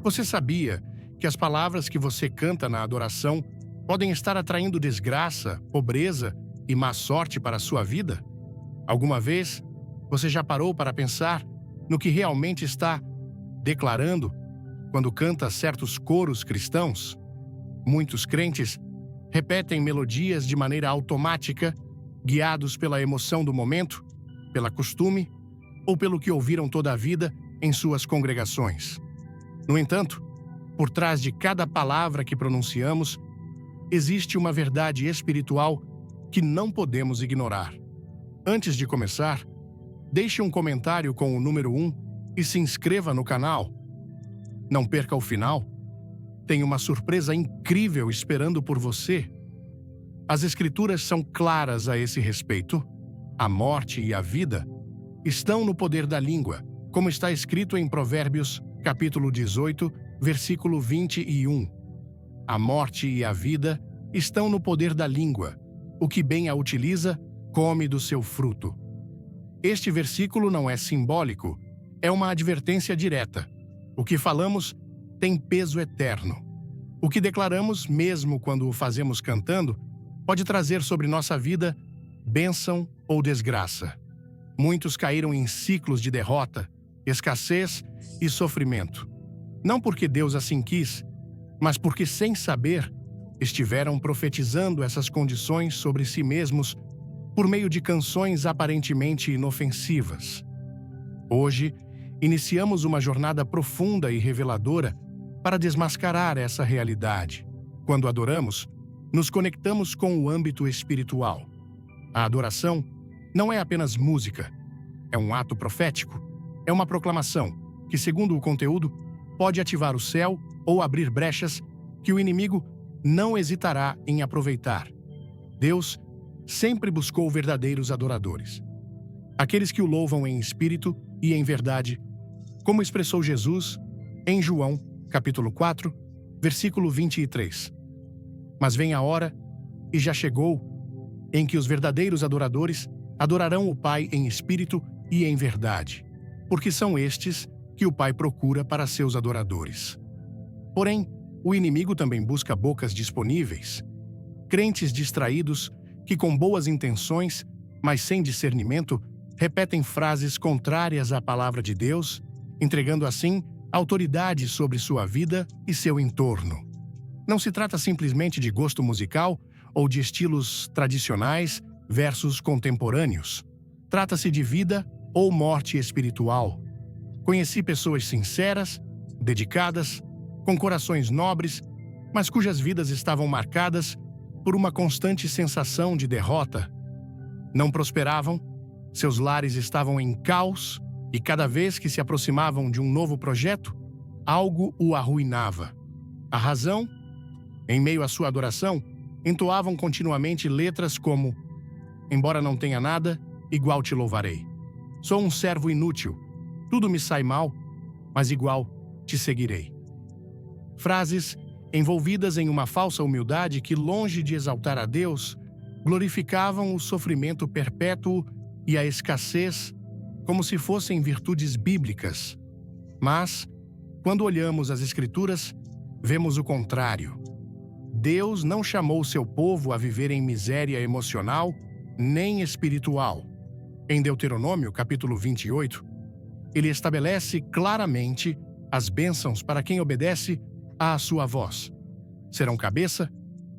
Você sabia que as palavras que você canta na adoração podem estar atraindo desgraça, pobreza e má sorte para a sua vida? Alguma vez você já parou para pensar no que realmente está declarando quando canta certos coros cristãos? Muitos crentes repetem melodias de maneira automática, guiados pela emoção do momento, pela costume ou pelo que ouviram toda a vida em suas congregações. No entanto, por trás de cada palavra que pronunciamos, existe uma verdade espiritual que não podemos ignorar. Antes de começar, deixe um comentário com o número 1 e se inscreva no canal. Não perca o final. Tem uma surpresa incrível esperando por você. As Escrituras são claras a esse respeito. A morte e a vida estão no poder da língua, como está escrito em Provérbios, capítulo 18, versículo 21. A morte e a vida estão no poder da língua. O que bem a utiliza, come do seu fruto. Este versículo não é simbólico, é uma advertência direta. O que falamos tem peso eterno. O que declaramos, mesmo quando o fazemos cantando, pode trazer sobre nossa vida bênção ou desgraça. Muitos caíram em ciclos de derrota, escassez e sofrimento. Não porque Deus assim quis, mas porque, sem saber, estiveram profetizando essas condições sobre si mesmos por meio de canções aparentemente inofensivas. Hoje, iniciamos uma jornada profunda e reveladora para desmascarar essa realidade. Quando adoramos, nos conectamos com o âmbito espiritual. A adoração não é apenas música, é um ato profético, é uma proclamação que, segundo o conteúdo, pode ativar o céu ou abrir brechas que o inimigo não hesitará em aproveitar. Deus sempre buscou verdadeiros adoradores, aqueles que o louvam em espírito e em verdade, como expressou Jesus em João, capítulo 4, versículo 23. Mas vem a hora, e já chegou, em que os verdadeiros adoradores adorarão o Pai em espírito e em verdade, porque são estes que o Pai procura para seus adoradores. Porém, o inimigo também busca bocas disponíveis, crentes distraídos que, com boas intenções, mas sem discernimento, repetem frases contrárias à palavra de Deus, entregando assim autoridade sobre sua vida e seu entorno. Não se trata simplesmente de gosto musical ou de estilos tradicionais versus contemporâneos. Trata-se de vida ou morte espiritual. Conheci pessoas sinceras, dedicadas, com corações nobres, mas cujas vidas estavam marcadas por uma constante sensação de derrota. Não prosperavam, seus lares estavam em caos e cada vez que se aproximavam de um novo projeto, algo o arruinava. A razão? Em meio à sua adoração, entoavam continuamente letras como: embora não tenha nada, igual te louvarei. Sou um servo inútil, tudo me sai mal, mas igual te seguirei. Frases envolvidas em uma falsa humildade que, longe de exaltar a Deus, glorificavam o sofrimento perpétuo e a escassez como se fossem virtudes bíblicas. Mas, quando olhamos as Escrituras, vemos o contrário. Deus não chamou seu povo a viver em miséria emocional nem espiritual. Em Deuteronômio, capítulo 28, ele estabelece claramente as bênçãos para quem obedece à sua voz. Serão cabeça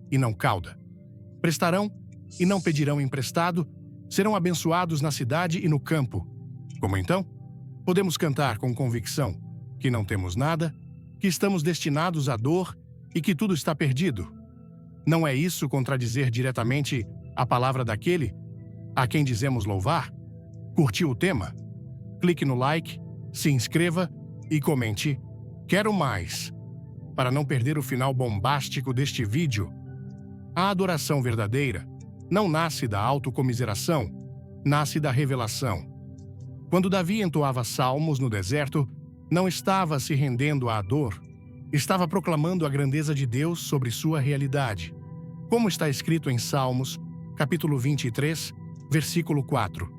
e não cauda. Prestarão e não pedirão emprestado, serão abençoados na cidade e no campo. Como então? Podemos cantar com convicção que não temos nada, que estamos destinados à dor e que tudo está perdido. Não é isso contradizer diretamente a palavra daquele a quem dizemos louvar? Curtiu o tema? Clique no like, se inscreva e comente "Quero mais", para não perder o final bombástico deste vídeo. A adoração verdadeira não nasce da autocomiseração, nasce da revelação. Quando Davi entoava salmos no deserto, não estava se rendendo à dor, estava proclamando a grandeza de Deus sobre sua realidade. Como está escrito em Salmos, capítulo 23, versículo 4.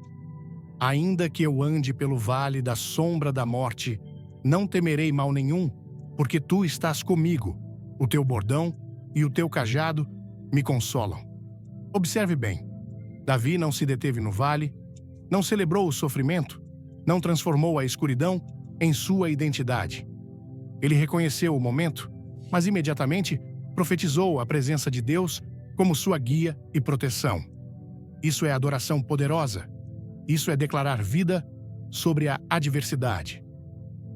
Ainda que eu ande pelo vale da sombra da morte, não temerei mal nenhum, porque tu estás comigo, o teu bordão e o teu cajado me consolam. Observe bem, Davi não se deteve no vale, não celebrou o sofrimento, não transformou a escuridão em sua identidade. Ele reconheceu o momento, mas imediatamente profetizou a presença de Deus como sua guia e proteção. Isso é adoração poderosa. Isso é declarar vida sobre a adversidade.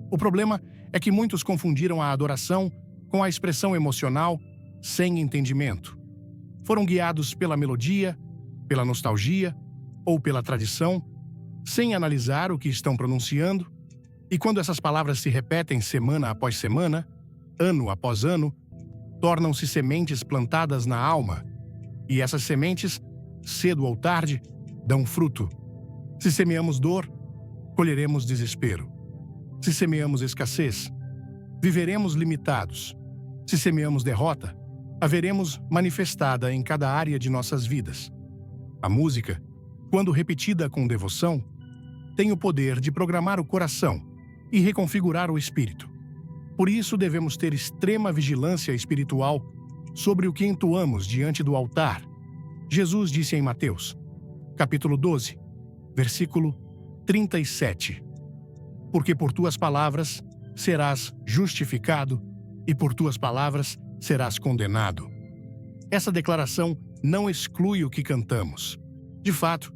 O problema é que muitos confundiram a adoração com a expressão emocional sem entendimento. Foram guiados pela melodia, pela nostalgia ou pela tradição, sem analisar o que estão pronunciando, e quando essas palavras se repetem semana após semana, ano após ano, tornam-se sementes plantadas na alma, e essas sementes, cedo ou tarde, dão fruto. Se semeamos dor, colheremos desespero. Se semeamos escassez, viveremos limitados. Se semeamos derrota, a veremos manifestada em cada área de nossas vidas. A música, quando repetida com devoção, tem o poder de programar o coração e reconfigurar o espírito. Por isso devemos ter extrema vigilância espiritual sobre o que entoamos diante do altar. Jesus disse em Mateus, capítulo 12, versículo 37, porque por tuas palavras serás justificado e por tuas palavras serás condenado. Essa declaração não exclui o que cantamos. De fato,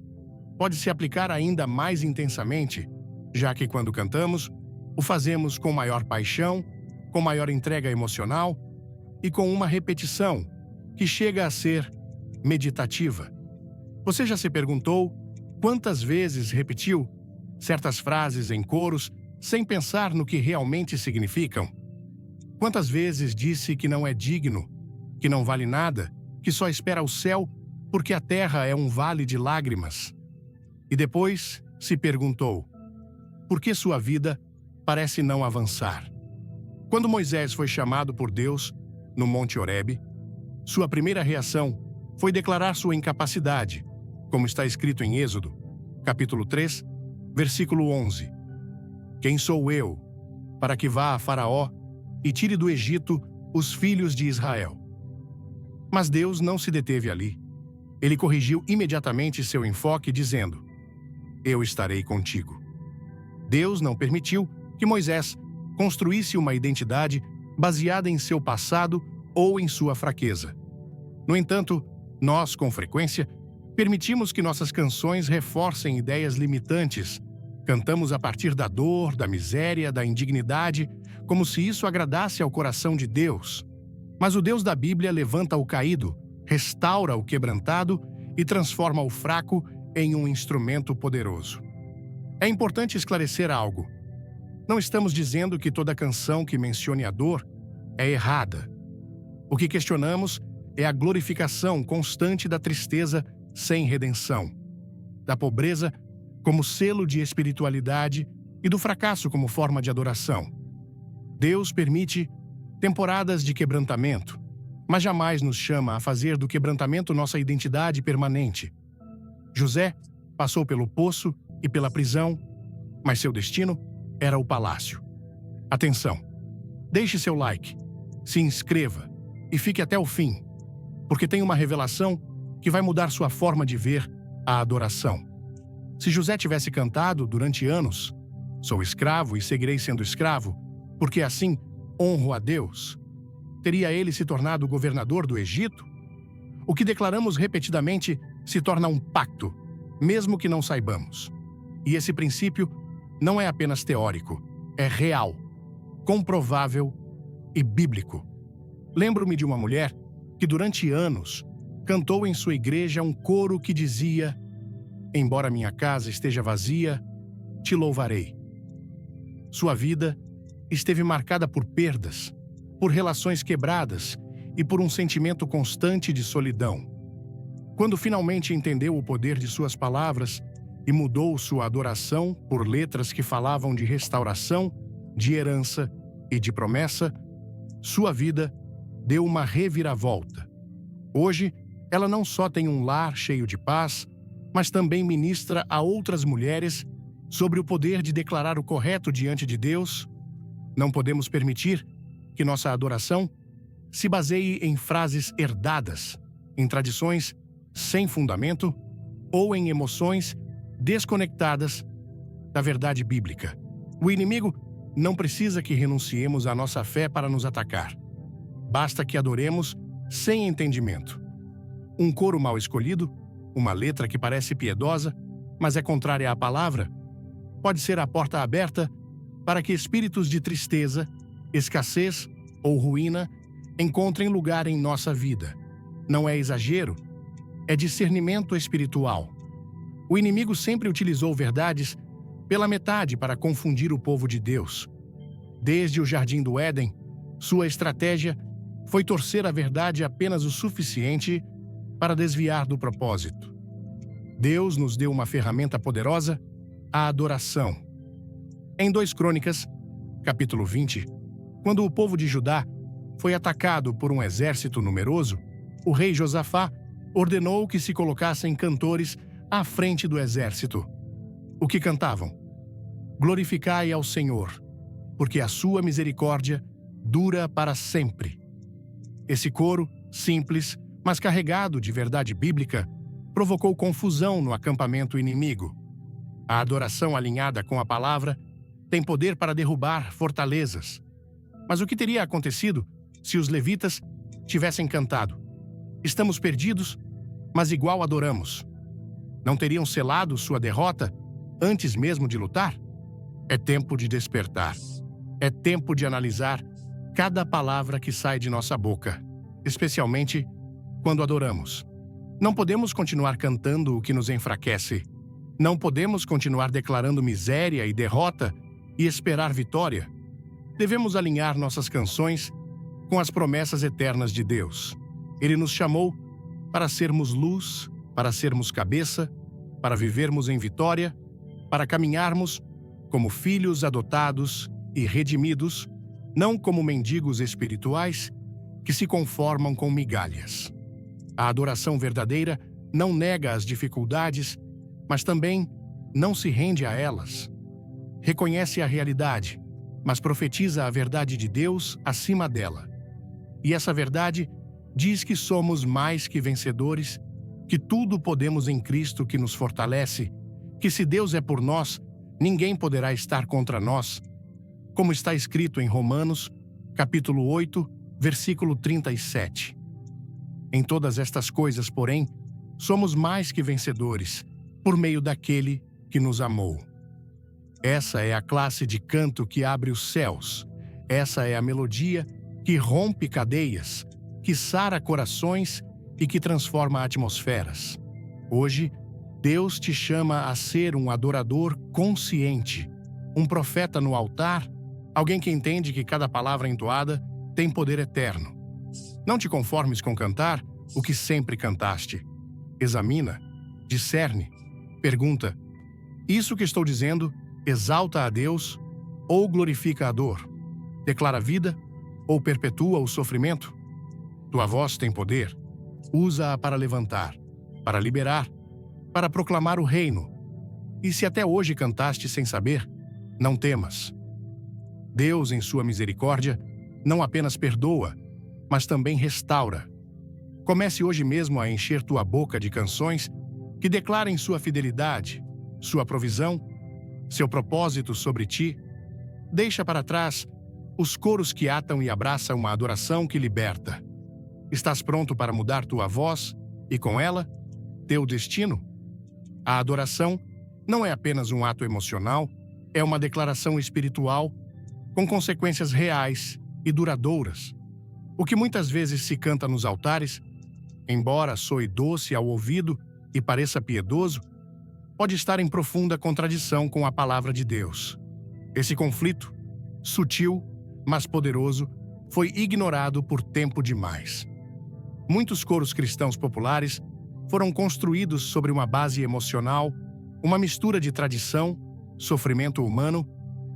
pode se aplicar ainda mais intensamente, já que quando cantamos, o fazemos com maior paixão, com maior entrega emocional e com uma repetição que chega a ser meditativa. Você já se perguntou quantas vezes repetiu certas frases em coros sem pensar no que realmente significam? Quantas vezes disse que não é digno, que não vale nada, que só espera o céu porque a terra é um vale de lágrimas? E depois se perguntou, por que sua vida parece não avançar? Quando Moisés foi chamado por Deus no Monte Horebe, sua primeira reação foi declarar sua incapacidade, como está escrito em Êxodo, capítulo 3, versículo 11. Quem sou eu, para que vá a Faraó e tire do Egito os filhos de Israel? Mas Deus não se deteve ali. Ele corrigiu imediatamente seu enfoque, dizendo, eu estarei contigo. Deus não permitiu que Moisés construísse uma identidade baseada em seu passado ou em sua fraqueza. No entanto, nós, com frequência, permitimos que nossas canções reforcem ideias limitantes. Cantamos a partir da dor, da miséria, da indignidade, como se isso agradasse ao coração de Deus. Mas o Deus da Bíblia levanta o caído, restaura o quebrantado e transforma o fraco em um instrumento poderoso. É importante esclarecer algo. Não estamos dizendo que toda canção que mencione a dor é errada. O que questionamos é a glorificação constante da tristeza sem redenção, da pobreza como selo de espiritualidade e do fracasso como forma de adoração. Deus permite temporadas de quebrantamento, mas jamais nos chama a fazer do quebrantamento nossa identidade permanente. José passou pelo poço e pela prisão, mas seu destino era o palácio. Atenção! Deixe seu like, se inscreva e fique até o fim, porque tem uma revelação que vai mudar sua forma de ver a adoração. Se José tivesse cantado durante anos, sou escravo e seguirei sendo escravo, porque assim honro a Deus, teria ele se tornado governador do Egito? O que declaramos repetidamente se torna um pacto, mesmo que não saibamos. E esse princípio não é apenas teórico, é real, comprovável e bíblico. Lembro-me de uma mulher que durante anos cantou em sua igreja um coro que dizia: embora minha casa esteja vazia, te louvarei. Sua vida esteve marcada por perdas, por relações quebradas e por um sentimento constante de solidão. Quando finalmente entendeu o poder de suas palavras e mudou sua adoração por letras que falavam de restauração, de herança e de promessa, sua vida deu uma reviravolta. Hoje, ela não só tem um lar cheio de paz, mas também ministra a outras mulheres sobre o poder de declarar o correto diante de Deus. Não podemos permitir que nossa adoração se baseie em frases herdadas, em tradições sem fundamento ou em emoções desconectadas da verdade bíblica. O inimigo não precisa que renunciemos à nossa fé para nos atacar. Basta que adoremos sem entendimento. Um coro mal escolhido, uma letra que parece piedosa, mas é contrária à palavra, pode ser a porta aberta para que espíritos de tristeza, escassez ou ruína encontrem lugar em nossa vida. Não é exagero, é discernimento espiritual. O inimigo sempre utilizou verdades pela metade para confundir o povo de Deus. Desde o Jardim do Éden, sua estratégia foi torcer a verdade apenas o suficiente para desviar do propósito. Deus nos deu uma ferramenta poderosa, a adoração. Em 2 Crônicas, capítulo 20, quando o povo de Judá foi atacado por um exército numeroso, o rei Josafá ordenou que se colocassem cantores à frente do exército. O que cantavam? Glorificai ao Senhor, porque a sua misericórdia dura para sempre. Esse coro, simples, mas carregado de verdade bíblica, provocou confusão no acampamento inimigo. A adoração alinhada com a palavra tem poder para derrubar fortalezas. Mas o que teria acontecido se os levitas tivessem cantado? Estamos perdidos, mas igual adoramos. Não teriam selado sua derrota antes mesmo de lutar? É tempo de despertar. É tempo de analisar cada palavra que sai de nossa boca, especialmente quando adoramos. Não podemos continuar cantando o que nos enfraquece. Não podemos continuar declarando miséria e derrota e esperar vitória. Devemos alinhar nossas canções com as promessas eternas de Deus. Ele nos chamou para sermos luz, para sermos cabeça, para vivermos em vitória, para caminharmos como filhos adotados e redimidos, não como mendigos espirituais que se conformam com migalhas. A adoração verdadeira não nega as dificuldades, mas também não se rende a elas. Reconhece a realidade, mas profetiza a verdade de Deus acima dela. E essa verdade diz que somos mais que vencedores, que tudo podemos em Cristo que nos fortalece, que se Deus é por nós, ninguém poderá estar contra nós, como está escrito em Romanos, capítulo 8, versículo 37. Em todas estas coisas, porém, somos mais que vencedores, por meio daquele que nos amou. Essa é a classe de canto que abre os céus. Essa é a melodia que rompe cadeias, que sara corações e que transforma atmosferas. Hoje, Deus te chama a ser um adorador consciente, um profeta no altar, alguém que entende que cada palavra entoada tem poder eterno. Não te conformes com cantar o que sempre cantaste. Examina, discerne, pergunta: isso que estou dizendo exalta a Deus ou glorifica a dor? Declara vida ou perpetua o sofrimento? Tua voz tem poder. Usa-a para levantar, para liberar, para proclamar o reino. E se até hoje cantaste sem saber, não temas. Deus, em sua misericórdia, não apenas perdoa, mas também restaura. Comece hoje mesmo a encher tua boca de canções que declarem sua fidelidade, sua provisão, seu propósito sobre ti. Deixa para trás os coros que atam e abraçam uma adoração que liberta. Estás pronto para mudar tua voz e, com ela, teu destino? A adoração não é apenas um ato emocional, é uma declaração espiritual com consequências reais e duradouras. O que muitas vezes se canta nos altares, embora soe doce ao ouvido e pareça piedoso, pode estar em profunda contradição com a palavra de Deus. Esse conflito, sutil, mas poderoso, foi ignorado por tempo demais. Muitos coros cristãos populares foram construídos sobre uma base emocional, uma mistura de tradição, sofrimento humano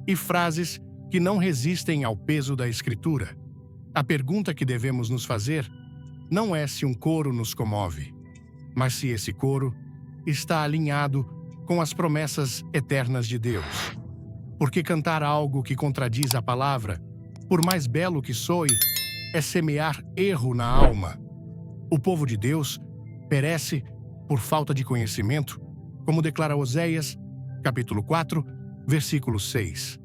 e frases que não resistem ao peso da Escritura. A pergunta que devemos nos fazer não é se um coro nos comove, mas se esse coro está alinhado com as promessas eternas de Deus. Por que cantar algo que contradiz a palavra? por mais belo que soe, é semear erro na alma. O povo de Deus perece por falta de conhecimento, como declara Oséias, capítulo 4, versículo 6.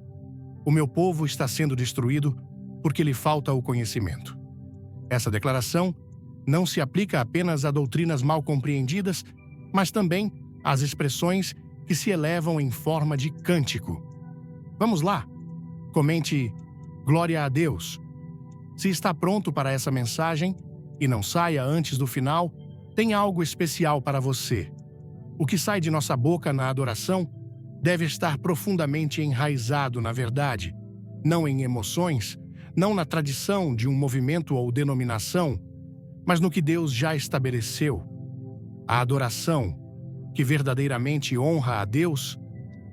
O meu povo está sendo destruído porque lhe falta o conhecimento. Essa declaração não se aplica apenas a doutrinas mal compreendidas, mas também às expressões que se elevam em forma de cântico. Vamos lá, comente "Glória a Deus". Se está pronto para essa mensagem e não saia antes do final, tem algo especial para você. O que sai de nossa boca na adoração deve estar profundamente enraizado na verdade, não em emoções, não na tradição de um movimento ou denominação, mas no que Deus já estabeleceu. A adoração, que verdadeiramente honra a Deus,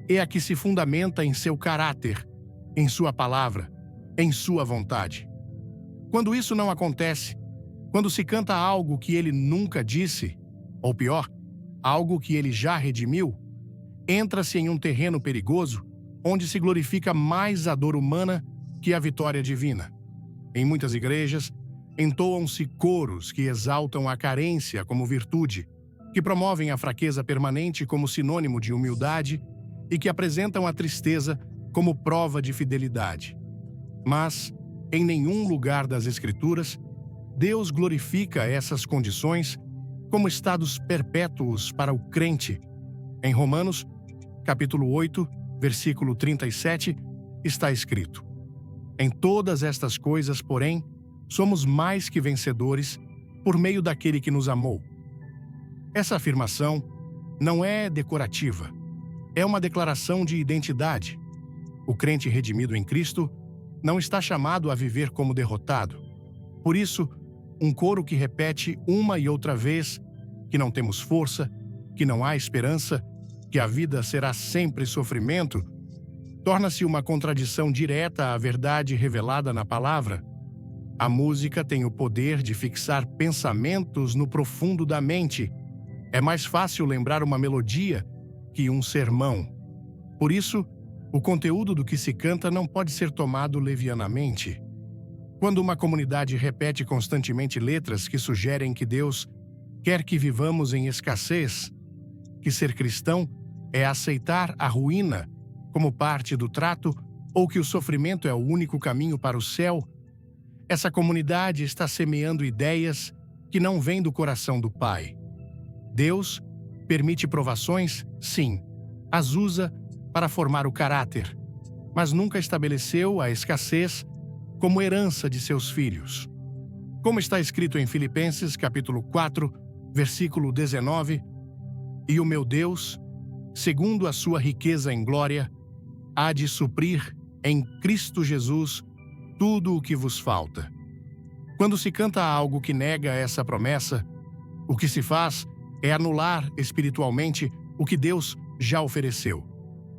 é a que se fundamenta em seu caráter, em sua palavra, em sua vontade. Quando isso não acontece, quando se canta algo que ele nunca disse, ou pior, algo que ele já redimiu, entra-se em um terreno perigoso onde se glorifica mais a dor humana que a vitória divina. Em muitas igrejas, entoam-se coros que exaltam a carência como virtude, que promovem a fraqueza permanente como sinônimo de humildade e que apresentam a tristeza como prova de fidelidade. Mas, em nenhum lugar das Escrituras, Deus glorifica essas condições como estados perpétuos para o crente. Em Romanos, capítulo 8, versículo 37, está escrito: "Em todas estas coisas, porém, somos mais que vencedores por meio daquele que nos amou." Essa afirmação não é decorativa, é uma declaração de identidade. O crente redimido em Cristo não está chamado a viver como derrotado. Por isso, um coro que repete uma e outra vez que não temos força, que não há esperança, que a vida será sempre sofrimento, torna-se uma contradição direta à verdade revelada na palavra. A música tem o poder de fixar pensamentos no profundo da mente. É mais fácil lembrar uma melodia que um sermão. Por isso, o conteúdo do que se canta não pode ser tomado levianamente. Quando uma comunidade repete constantemente letras que sugerem que Deus quer que vivamos em escassez, que ser cristão é aceitar a ruína como parte do trato ou que o sofrimento é o único caminho para o céu, essa comunidade está semeando ideias que não vêm do coração do Pai. Deus permite provações, sim, as usa para formar o caráter, mas nunca estabeleceu a escassez como herança de seus filhos. Como está escrito em Filipenses, capítulo 4, versículo 19, "E o meu Deus, segundo a sua riqueza em glória, há de suprir em Cristo Jesus tudo o que vos falta." Quando se canta algo que nega essa promessa, o que se faz é anular espiritualmente o que Deus já ofereceu.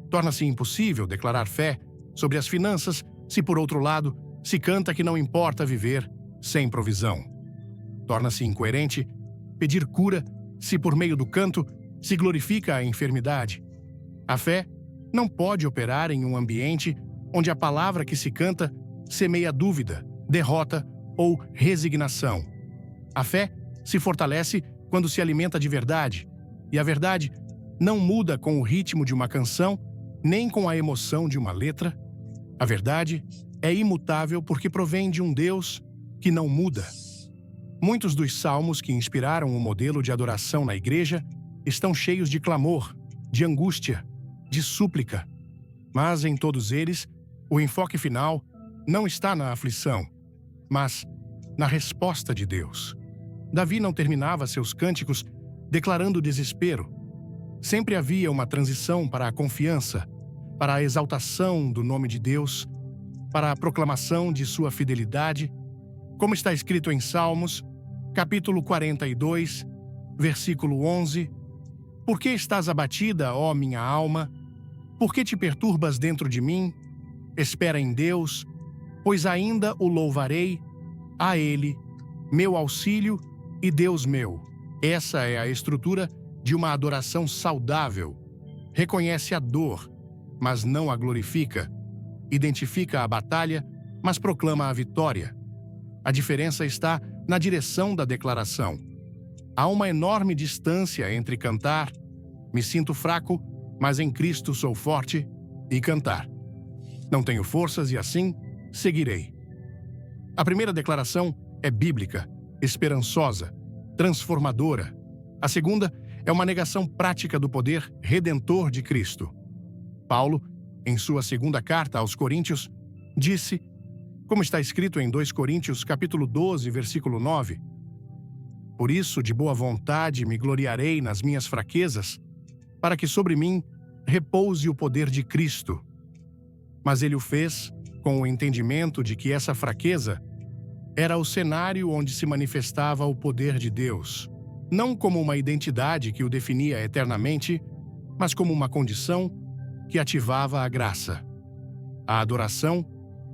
Torna-se impossível declarar fé sobre as finanças se, por outro lado, se canta que não importa viver sem provisão. Torna-se incoerente pedir cura se, por meio do canto, se glorifica a enfermidade. A fé não pode operar em um ambiente onde a palavra que se canta semeia dúvida, derrota ou resignação. A fé se fortalece quando se alimenta de verdade, e a verdade não muda com o ritmo de uma canção, nem com a emoção de uma letra. A verdade é imutável porque provém de um Deus que não muda. Muitos dos salmos que inspiraram o modelo de adoração na igreja estão cheios de clamor, de angústia, de súplica. Mas em todos eles, o enfoque final não está na aflição, mas na resposta de Deus. Davi não terminava seus cânticos declarando desespero. Sempre havia uma transição para a confiança, para a exaltação do nome de Deus, para a proclamação de sua fidelidade, como está escrito em Salmos, capítulo 42, versículo 11, "Por que estás abatida, ó minha alma? Por que te perturbas dentro de mim? Espera em Deus, pois ainda o louvarei, a Ele, meu auxílio e Deus meu." Essa é a estrutura de uma adoração saudável. Reconhece a dor, mas não a glorifica. Identifica a batalha, mas proclama a vitória. A diferença está na direção da declaração. Há uma enorme distância entre cantar, me sinto fraco, mas em Cristo sou forte, e cantar, não tenho forças e assim seguirei. A primeira declaração é bíblica, esperançosa, transformadora. A segunda é uma negação prática do poder redentor de Cristo. Paulo, em sua segunda carta aos Coríntios, disse, como está escrito em 2 Coríntios, capítulo 12, versículo 9, por isso, de boa vontade, me gloriarei nas minhas fraquezas, para que sobre mim repouse o poder de Cristo. Mas ele o fez com o entendimento de que essa fraqueza era o cenário onde se manifestava o poder de Deus, não como uma identidade que o definia eternamente, mas como uma condição que ativava a graça. A adoração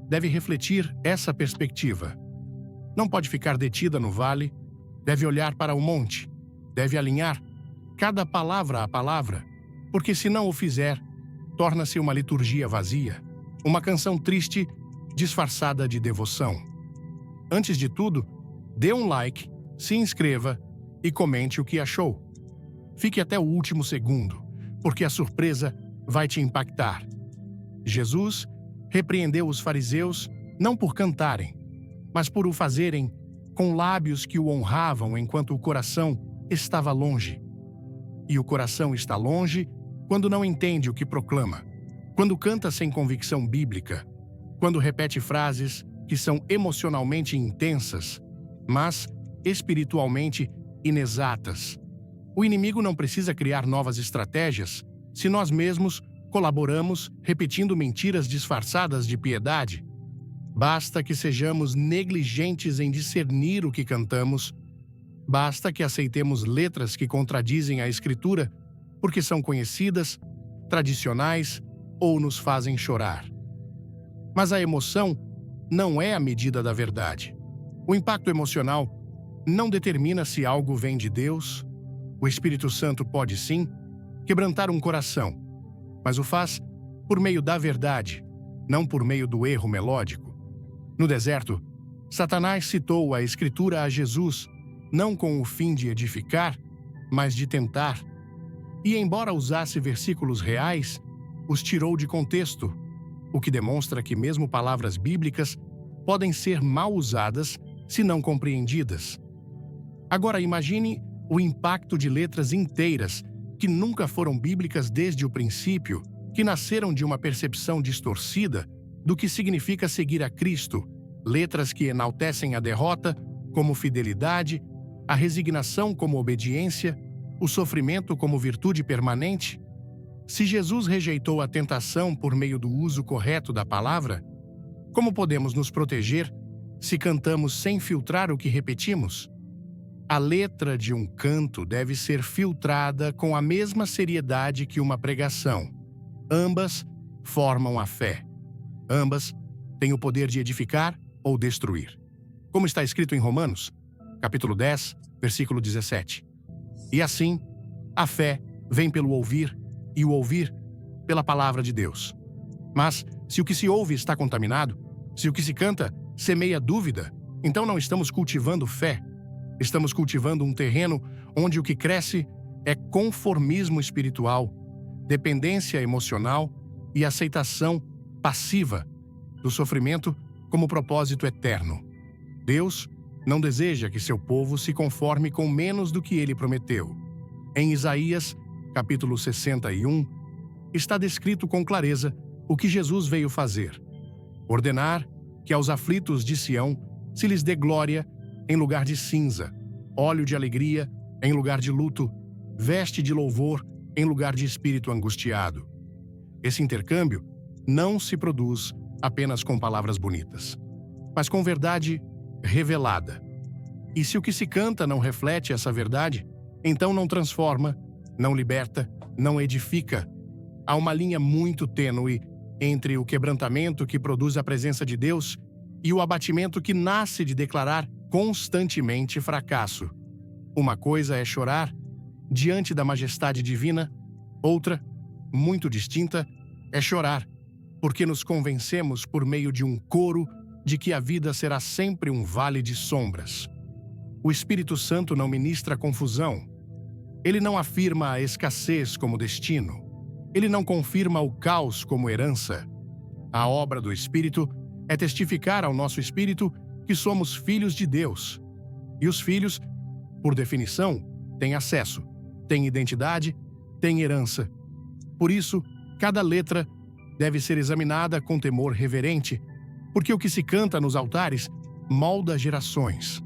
deve refletir essa perspectiva. Não pode ficar detida no vale, deve olhar para o monte, deve alinhar cada palavra a palavra, porque se não o fizer, torna-se uma liturgia vazia, uma canção triste disfarçada de devoção. Antes de tudo, dê um like, se inscreva e comente o que achou. Fique até o último segundo, porque a surpresa vai te impactar. Jesus repreendeu os fariseus não por cantarem, mas por o fazerem com lábios que o honravam enquanto o coração estava longe. E o coração está longe quando não entende o que proclama, quando canta sem convicção bíblica, quando repete frases que são emocionalmente intensas, mas espiritualmente inexatas. O inimigo não precisa criar novas estratégias se nós mesmos colaboramos repetindo mentiras disfarçadas de piedade. Basta que sejamos negligentes em discernir o que cantamos. Basta que aceitemos letras que contradizem a Escritura porque são conhecidas, tradicionais ou nos fazem chorar. Mas a emoção não é a medida da verdade. O impacto emocional não determina se algo vem de Deus. O Espírito Santo pode sim quebrantar um coração, mas o faz por meio da verdade, não por meio do erro melódico. No deserto, Satanás citou a Escritura a Jesus, não com o fim de edificar, mas de tentar. E embora usasse versículos reais, os tirou de contexto, o que demonstra que mesmo palavras bíblicas podem ser mal usadas se não compreendidas. Agora imagine o impacto de letras inteiras que nunca foram bíblicas desde o princípio, que nasceram de uma percepção distorcida do que significa seguir a Cristo, letras que enaltecem a derrota como fidelidade, a resignação como obediência, o sofrimento como virtude permanente. Se Jesus rejeitou a tentação por meio do uso correto da palavra, como podemos nos proteger se cantamos sem filtrar o que repetimos? A letra de um canto deve ser filtrada com a mesma seriedade que uma pregação. Ambas formam a fé. Ambas têm o poder de edificar ou destruir. Como está escrito em Romanos, capítulo 10, versículo 17. E assim, a fé vem pelo ouvir, e o ouvir pela palavra de Deus. Mas, se o que se ouve está contaminado, se o que se canta semeia dúvida, então não estamos cultivando fé. Estamos cultivando um terreno onde o que cresce é conformismo espiritual, dependência emocional e aceitação passiva do sofrimento como propósito eterno. Deus não deseja que seu povo se conforme com menos do que ele prometeu. Em Isaías, capítulo 61, está descrito com clareza o que Jesus veio fazer: ordenar que aos aflitos de Sião se lhes dê glória em lugar de cinza, óleo de alegria em lugar de luto, veste de louvor em lugar de espírito angustiado. Esse intercâmbio não se produz apenas com palavras bonitas, mas com verdade revelada. E se o que se canta não reflete essa verdade, então não transforma, não liberta, não edifica. Há uma linha muito tênue entre o quebrantamento que produz a presença de Deus e o abatimento que nasce de declarar constantemente fracasso. Uma coisa é chorar diante da majestade divina, outra, muito distinta, é chorar porque nos convencemos por meio de um coro de que a vida será sempre um vale de sombras. O Espírito Santo não ministra confusão. Ele não afirma a escassez como destino. Ele não confirma o caos como herança. A obra do Espírito é testificar ao nosso espírito que somos filhos de Deus. E os filhos, por definição, têm acesso, têm identidade, têm herança. Por isso, cada letra deve ser examinada com temor reverente, porque o que se canta nos altares molda gerações.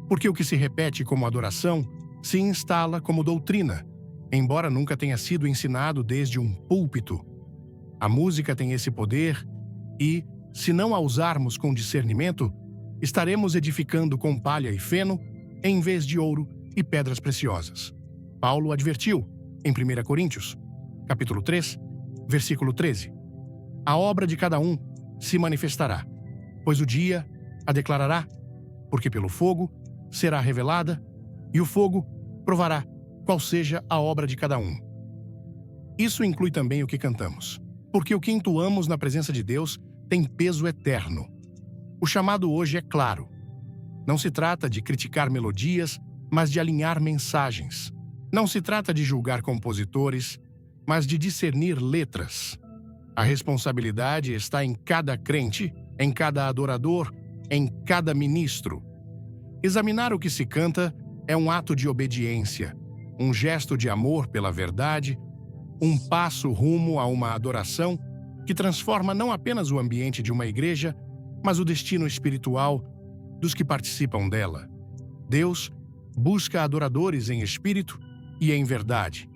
Porque o que se repete como adoração se instala como doutrina, embora nunca tenha sido ensinado desde um púlpito. A música tem esse poder e, se não a usarmos com discernimento, estaremos edificando com palha e feno, em vez de ouro e pedras preciosas. Paulo advertiu, em 1 Coríntios, capítulo 3, versículo 13. A obra de cada um se manifestará, pois o dia a declarará, porque pelo fogo será revelada, e o fogo provará qual seja a obra de cada um. Isso inclui também o que cantamos, porque o que entoamos na presença de Deus tem peso eterno. O chamado hoje é claro. Não se trata de criticar melodias, mas de alinhar mensagens. Não se trata de julgar compositores, mas de discernir letras. A responsabilidade está em cada crente, em cada adorador, em cada ministro. Examinar o que se canta é um ato de obediência, um gesto de amor pela verdade, um passo rumo a uma adoração que transforma não apenas o ambiente de uma igreja, mas o destino espiritual dos que participam dela. Deus busca adoradores em espírito e em verdade.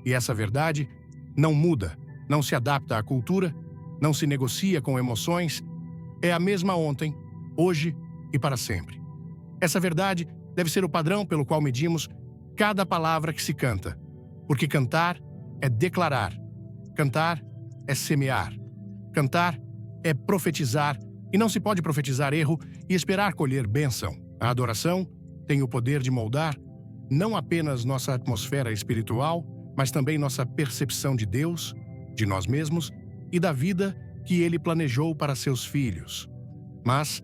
E essa verdade não muda, não se adapta à cultura, não se negocia com emoções, é a mesma ontem, hoje e para sempre. Essa verdade deve ser o padrão pelo qual medimos cada palavra que se canta, porque cantar é declarar, cantar é semear, cantar é profetizar, e não se pode profetizar erro e esperar colher bênção. A adoração tem o poder de moldar não apenas nossa atmosfera espiritual, mas também nossa percepção de Deus, de nós mesmos e da vida que Ele planejou para seus filhos. Mas,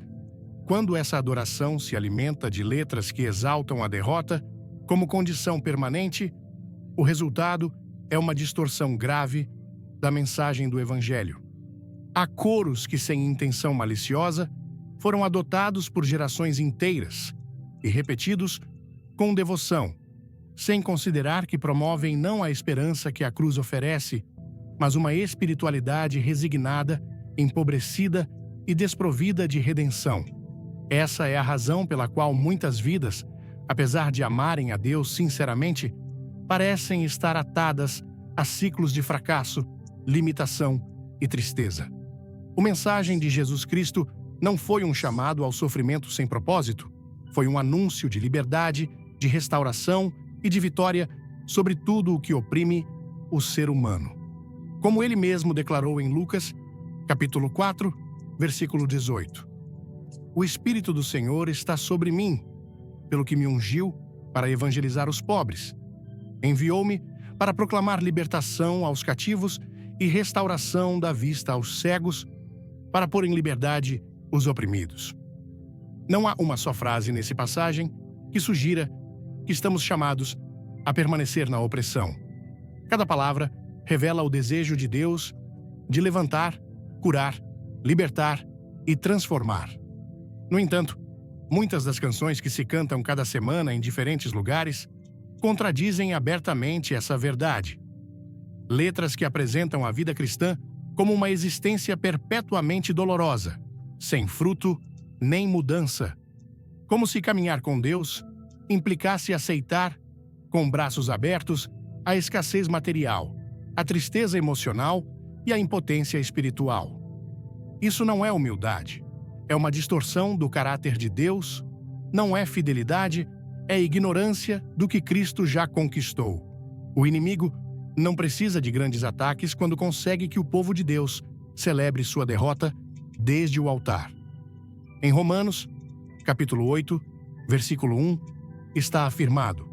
quando essa adoração se alimenta de letras que exaltam a derrota como condição permanente, o resultado é uma distorção grave da mensagem do Evangelho. Há coros que, sem intenção maliciosa, foram adotados por gerações inteiras e repetidos com devoção, sem considerar que promovem não a esperança que a cruz oferece, mas uma espiritualidade resignada, empobrecida e desprovida de redenção. Essa é a razão pela qual muitas vidas, apesar de amarem a Deus sinceramente, parecem estar atadas a ciclos de fracasso, limitação e tristeza. A mensagem de Jesus Cristo não foi um chamado ao sofrimento sem propósito, foi um anúncio de liberdade, de restauração e de vitória sobre tudo o que oprime o ser humano. Como ele mesmo declarou em Lucas, capítulo 4, versículo 18. O Espírito do Senhor está sobre mim, pelo que me ungiu para evangelizar os pobres. Enviou-me para proclamar libertação aos cativos e restauração da vista aos cegos, para pôr em liberdade os oprimidos. Não há uma só frase nesse passagem que sugira que estamos chamados a permanecer na opressão. Cada palavra revela o desejo de Deus de levantar, curar, libertar e transformar. No entanto, muitas das canções que se cantam cada semana em diferentes lugares contradizem abertamente essa verdade. Letras que apresentam a vida cristã como uma existência perpetuamente dolorosa, sem fruto nem mudança. Como se caminhar com Deus implicasse aceitar, com braços abertos, a escassez material, a tristeza emocional e a impotência espiritual. Isso não é humildade. É uma distorção do caráter de Deus, não é fidelidade, é ignorância do que Cristo já conquistou. O inimigo não precisa de grandes ataques quando consegue que o povo de Deus celebre sua derrota desde o altar. Em Romanos, capítulo 8, versículo 1, está afirmado: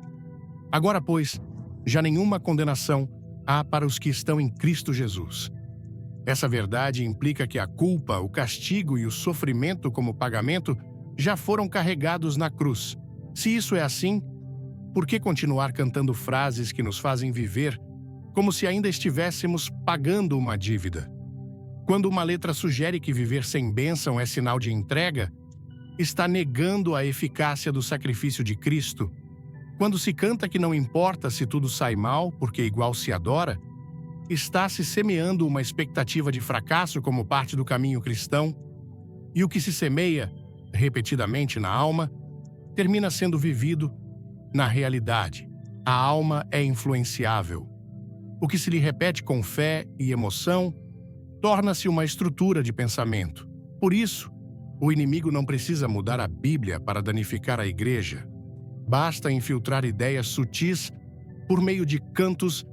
Agora, pois, já nenhuma condenação há para os que estão em Cristo Jesus. Essa verdade implica que a culpa, o castigo e o sofrimento como pagamento já foram carregados na cruz. Se isso é assim, por que continuar cantando frases que nos fazem viver como se ainda estivéssemos pagando uma dívida? Quando uma letra sugere que viver sem bênção é sinal de entrega, está negando a eficácia do sacrifício de Cristo. Quando se canta que não importa se tudo sai mal, porque igual se adora, está se semeando uma expectativa de fracasso como parte do caminho cristão, e o que se semeia repetidamente na alma termina sendo vivido na realidade. A alma é influenciável. O que se lhe repete com fé e emoção torna-se uma estrutura de pensamento. Por isso, o inimigo não precisa mudar a Bíblia para danificar a igreja. Basta infiltrar ideias sutis por meio de cantos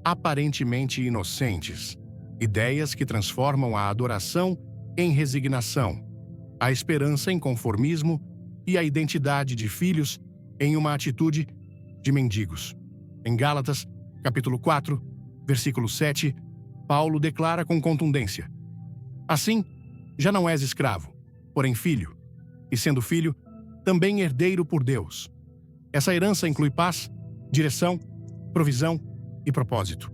aparentemente inocentes. Ideias que transformam a adoração em resignação, a esperança em conformismo e a identidade de filhos em uma atitude de mendigos. Em Gálatas, capítulo 4, versículo 7, Paulo declara com contundência: assim, já não és escravo, porém filho, e sendo filho, também herdeiro por Deus. Essa herança inclui paz, direção, provisão e propósito.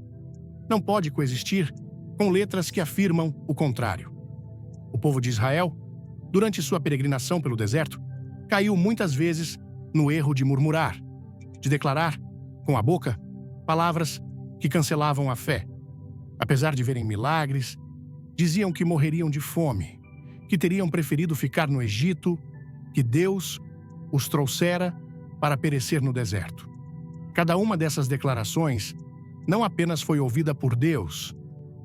Não pode coexistir com letras que afirmam o contrário. O povo de Israel, durante sua peregrinação pelo deserto, caiu muitas vezes no erro de murmurar, de declarar, com a boca, palavras que cancelavam a fé. Apesar de verem milagres, diziam que morreriam de fome, que teriam preferido ficar no Egito, que Deus os trouxera para perecer no deserto. Cada uma dessas declarações não apenas foi ouvida por Deus,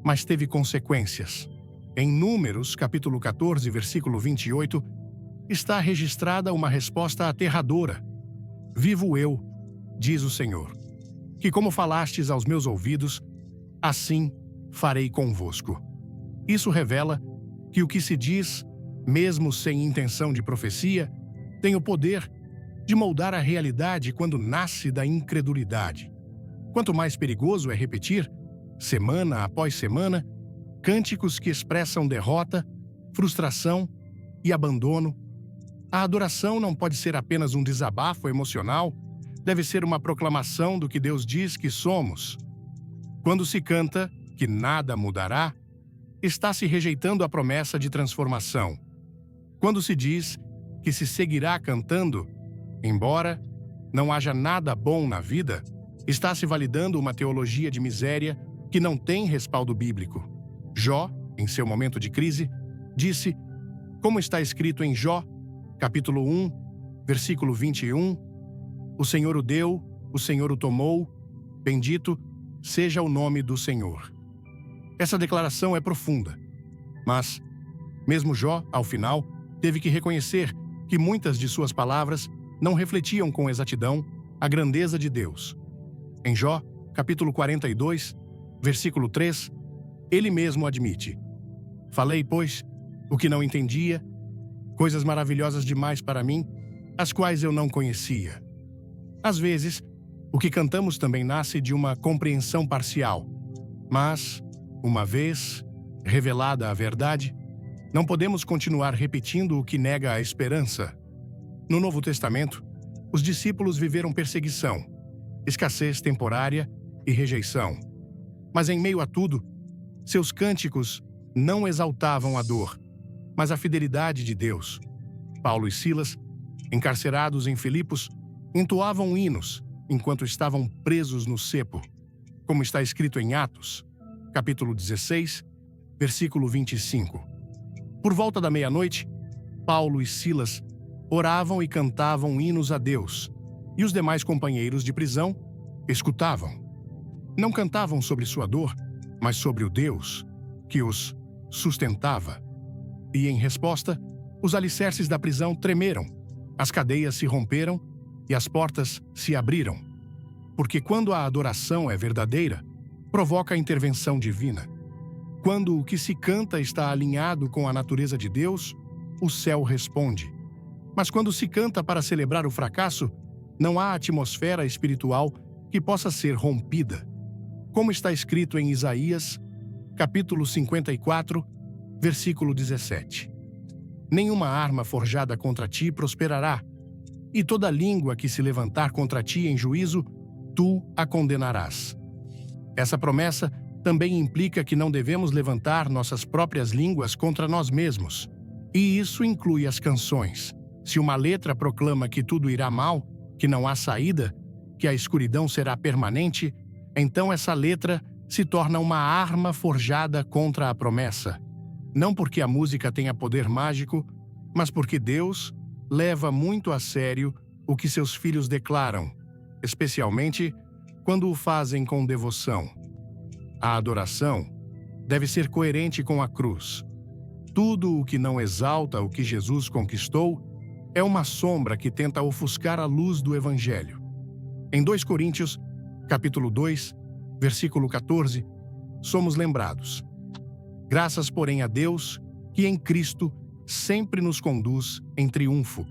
mas teve consequências. Em Números, capítulo 14, versículo 28, está registrada uma resposta aterradora. Vivo eu, diz o Senhor, que como falastes aos meus ouvidos, assim farei convosco. Isso revela que o que se diz, mesmo sem intenção de profecia, tem o poder de moldar a realidade quando nasce da incredulidade. Quanto mais perigoso é repetir, semana após semana, cânticos que expressam derrota, frustração e abandono. A adoração não pode ser apenas um desabafo emocional, deve ser uma proclamação do que Deus diz que somos. Quando se canta que nada mudará, está se rejeitando a promessa de transformação. Quando se diz que se seguirá cantando, embora não haja nada bom na vida, está se validando uma teologia de miséria que não tem respaldo bíblico. Jó, em seu momento de crise, disse, como está escrito em Jó, capítulo 1, versículo 21, o Senhor o deu, o Senhor o tomou, bendito seja o nome do Senhor. Essa declaração é profunda, mas, mesmo Jó, ao final, teve que reconhecer que muitas de suas palavras não refletiam com exatidão a grandeza de Deus. Em Jó, capítulo 42, versículo 3, ele mesmo admite: falei, pois, o que não entendia, coisas maravilhosas demais para mim, as quais eu não conhecia. Às vezes, o que cantamos também nasce de uma compreensão parcial, mas, uma vez revelada a verdade, não podemos continuar repetindo o que nega a esperança. No Novo Testamento, os discípulos viveram perseguição, escassez temporária e rejeição. Mas em meio a tudo, seus cânticos não exaltavam a dor, mas a fidelidade de Deus. Paulo e Silas, encarcerados em Filipos, entoavam hinos enquanto estavam presos no cepo, como está escrito em Atos, capítulo 16, versículo 25. Por volta da meia-noite, Paulo e Silas oravam e cantavam hinos a Deus, e os demais companheiros de prisão escutavam. Não cantavam sobre sua dor, mas sobre o Deus que os sustentava. E, em resposta, os alicerces da prisão tremeram, as cadeias se romperam e as portas se abriram. Porque quando a adoração é verdadeira, provoca a intervenção divina. Quando o que se canta está alinhado com a natureza de Deus, o céu responde. Mas quando se canta para celebrar o fracasso, não há atmosfera espiritual que possa ser rompida. Como está escrito em Isaías, capítulo 54, versículo 17. Nenhuma arma forjada contra ti prosperará, e toda língua que se levantar contra ti em juízo, tu a condenarás. Essa promessa também implica que não devemos levantar nossas próprias línguas contra nós mesmos. E isso inclui as canções. Se uma letra proclama que tudo irá mal, que não há saída, que a escuridão será permanente, então essa letra se torna uma arma forjada contra a promessa. Não porque a música tenha poder mágico, mas porque Deus leva muito a sério o que seus filhos declaram, especialmente quando o fazem com devoção. A adoração deve ser coerente com a cruz. Tudo o que não exalta o que Jesus conquistou é uma sombra que tenta ofuscar a luz do Evangelho. Em 2 Coríntios, capítulo 2, versículo 14, somos lembrados: graças, porém, a Deus, que em Cristo sempre nos conduz em triunfo.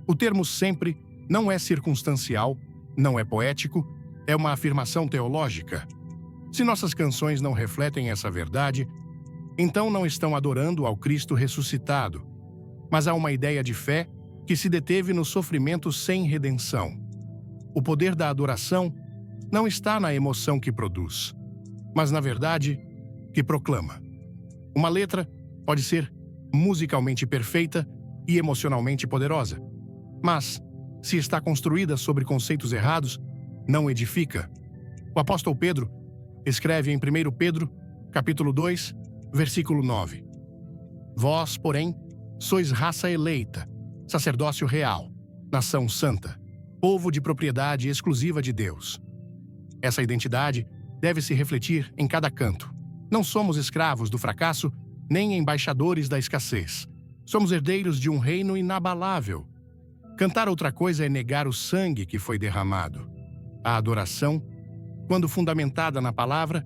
O termo sempre não é circunstancial, não é poético, é uma afirmação teológica. Se nossas canções não refletem essa verdade, então não estão adorando ao Cristo ressuscitado, mas há uma ideia de fé que se deteve no sofrimento sem redenção. O poder da adoração não está na emoção que produz, mas na verdade que proclama. Uma letra pode ser musicalmente perfeita e emocionalmente poderosa, mas, se está construída sobre conceitos errados, não edifica. O apóstolo Pedro escreve em 1 Pedro, capítulo 2, versículo 9: Vós, porém, sois raça eleita, sacerdócio real, nação santa, povo de propriedade exclusiva de Deus. Essa identidade deve se refletir em cada canto. Não somos escravos do fracasso, nem embaixadores da escassez. Somos herdeiros de um reino inabalável. Cantar outra coisa é negar o sangue que foi derramado. A adoração, quando fundamentada na palavra,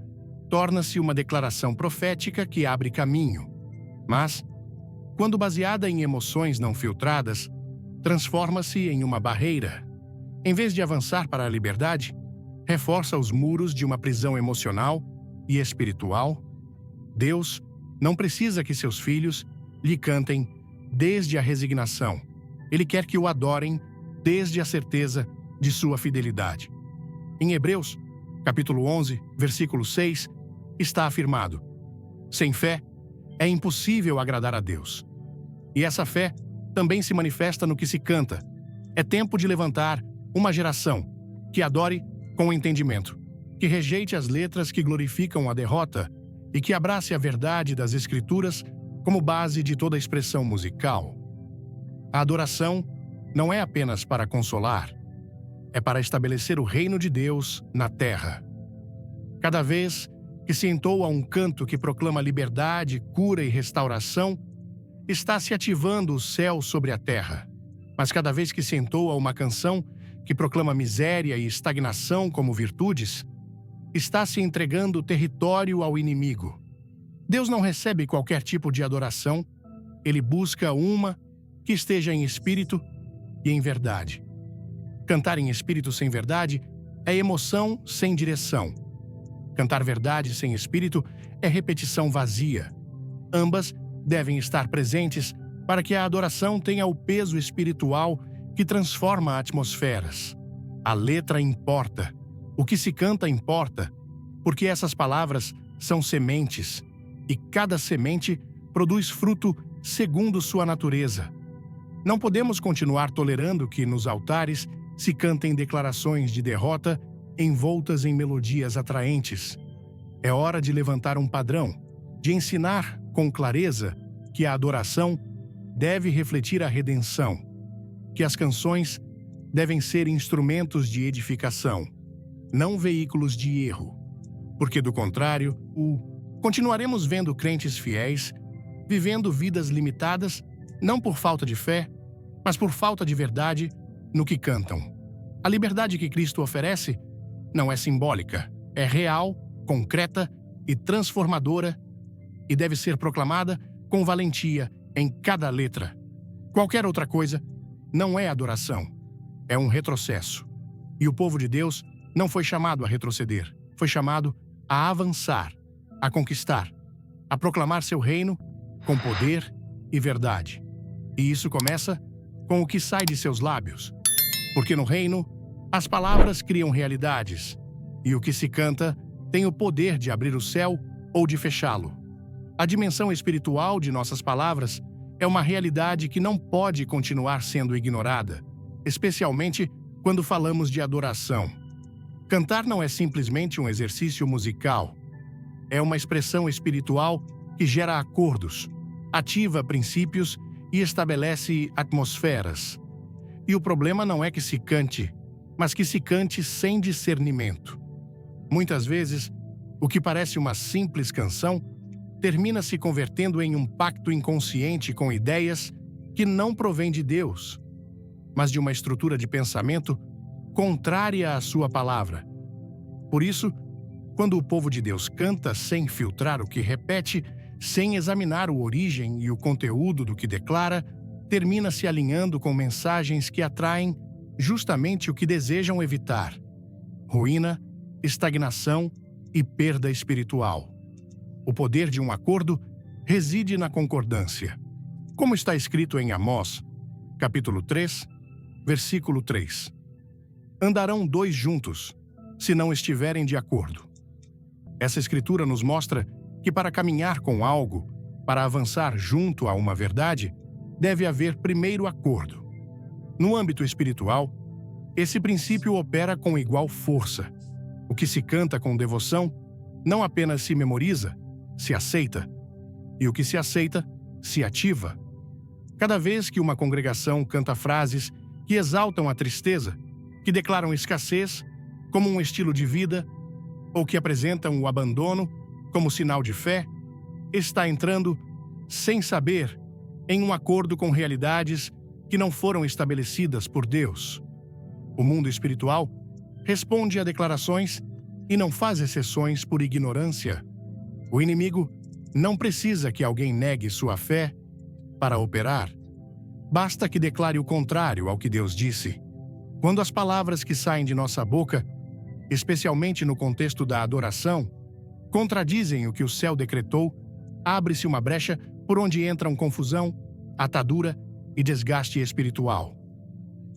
torna-se uma declaração profética que abre caminho. Mas, quando baseada em emoções não filtradas, transforma-se em uma barreira. Em vez de avançar para a liberdade, reforça os muros de uma prisão emocional e espiritual. Deus não precisa que seus filhos lhe cantem desde a resignação. Ele quer que o adorem desde a certeza de sua fidelidade. Em Hebreus, capítulo 11, versículo 6, está afirmado: sem fé, é impossível agradar a Deus. E essa fé também se manifesta no que se canta. É tempo de levantar uma geração que adore com entendimento, que rejeite as letras que glorificam a derrota e que abrace a verdade das Escrituras como base de toda expressão musical. A adoração não é apenas para consolar, é para estabelecer o reino de Deus na terra. Cada vez que se entoa um canto que proclama liberdade, cura e restauração, está se ativando o céu sobre a terra. Mas cada vez que se entoa uma canção que proclama miséria e estagnação como virtudes, está se entregando território ao inimigo. Deus não recebe qualquer tipo de adoração, ele busca uma que esteja em espírito e em verdade. Cantar em espírito sem verdade é emoção sem direção. Cantar verdade sem espírito é repetição vazia. Ambas devem estar presentes para que a adoração tenha o peso espiritual que transforma atmosferas. A letra importa. O que se canta importa, porque essas palavras são sementes, e cada semente produz fruto segundo sua natureza. Não podemos continuar tolerando que nos altares se cantem declarações de derrota envoltas em melodias atraentes. É hora de levantar um padrão, de ensinar com clareza que a adoração deve refletir a redenção, que as canções devem ser instrumentos de edificação, não veículos de erro, porque do contrário, continuaremos vendo crentes fiéis vivendo vidas limitadas não por falta de fé, mas por falta de verdade no que cantam. A liberdade que Cristo oferece não é simbólica, é real, concreta e transformadora e deve ser proclamada com valentia em cada letra. Qualquer outra coisa não é adoração, é um retrocesso. E o povo de Deus não foi chamado a retroceder, foi chamado a avançar. a conquistar, a proclamar seu reino com poder e verdade. E isso começa com o que sai de seus lábios. Porque no reino, as palavras criam realidades, e o que se canta tem o poder de abrir o céu ou de fechá-lo. A dimensão espiritual de nossas palavras é uma realidade que não pode continuar sendo ignorada, especialmente quando falamos de adoração. Cantar não é simplesmente um exercício musical. É uma expressão espiritual que gera acordos, ativa princípios e estabelece atmosferas. E o problema não é que se cante, mas que se cante sem discernimento. Muitas vezes, o que parece uma simples canção termina se convertendo em um pacto inconsciente com ideias que não provêm de Deus, mas de uma estrutura de pensamento contrária à sua palavra. Por isso, quando o povo de Deus canta sem filtrar o que repete, sem examinar a origem e o conteúdo do que declara, termina se alinhando com mensagens que atraem justamente o que desejam evitar: ruína, estagnação e perda espiritual. O poder de um acordo reside na concordância. Como está escrito em Amós, capítulo 3, versículo 3. Andarão dois juntos, se não estiverem de acordo. Essa escritura nos mostra que para caminhar com algo, para avançar junto a uma verdade, deve haver primeiro acordo. No âmbito espiritual, esse princípio opera com igual força. O que se canta com devoção não apenas se memoriza, se aceita. E o que se aceita, se ativa. Cada vez que uma congregação canta frases que exaltam a tristeza, que declaram escassez como um estilo de vida, ou que apresentam o abandono como sinal de fé, está entrando, sem saber, em um acordo com realidades que não foram estabelecidas por Deus. O mundo espiritual responde a declarações e não faz exceções por ignorância. O inimigo não precisa que alguém negue sua fé para operar. Basta que declare o contrário ao que Deus disse. Quando as palavras que saem de nossa boca, especialmente no contexto da adoração, contradizem o que o céu decretou, abre-se uma brecha por onde entram confusão, atadura e desgaste espiritual.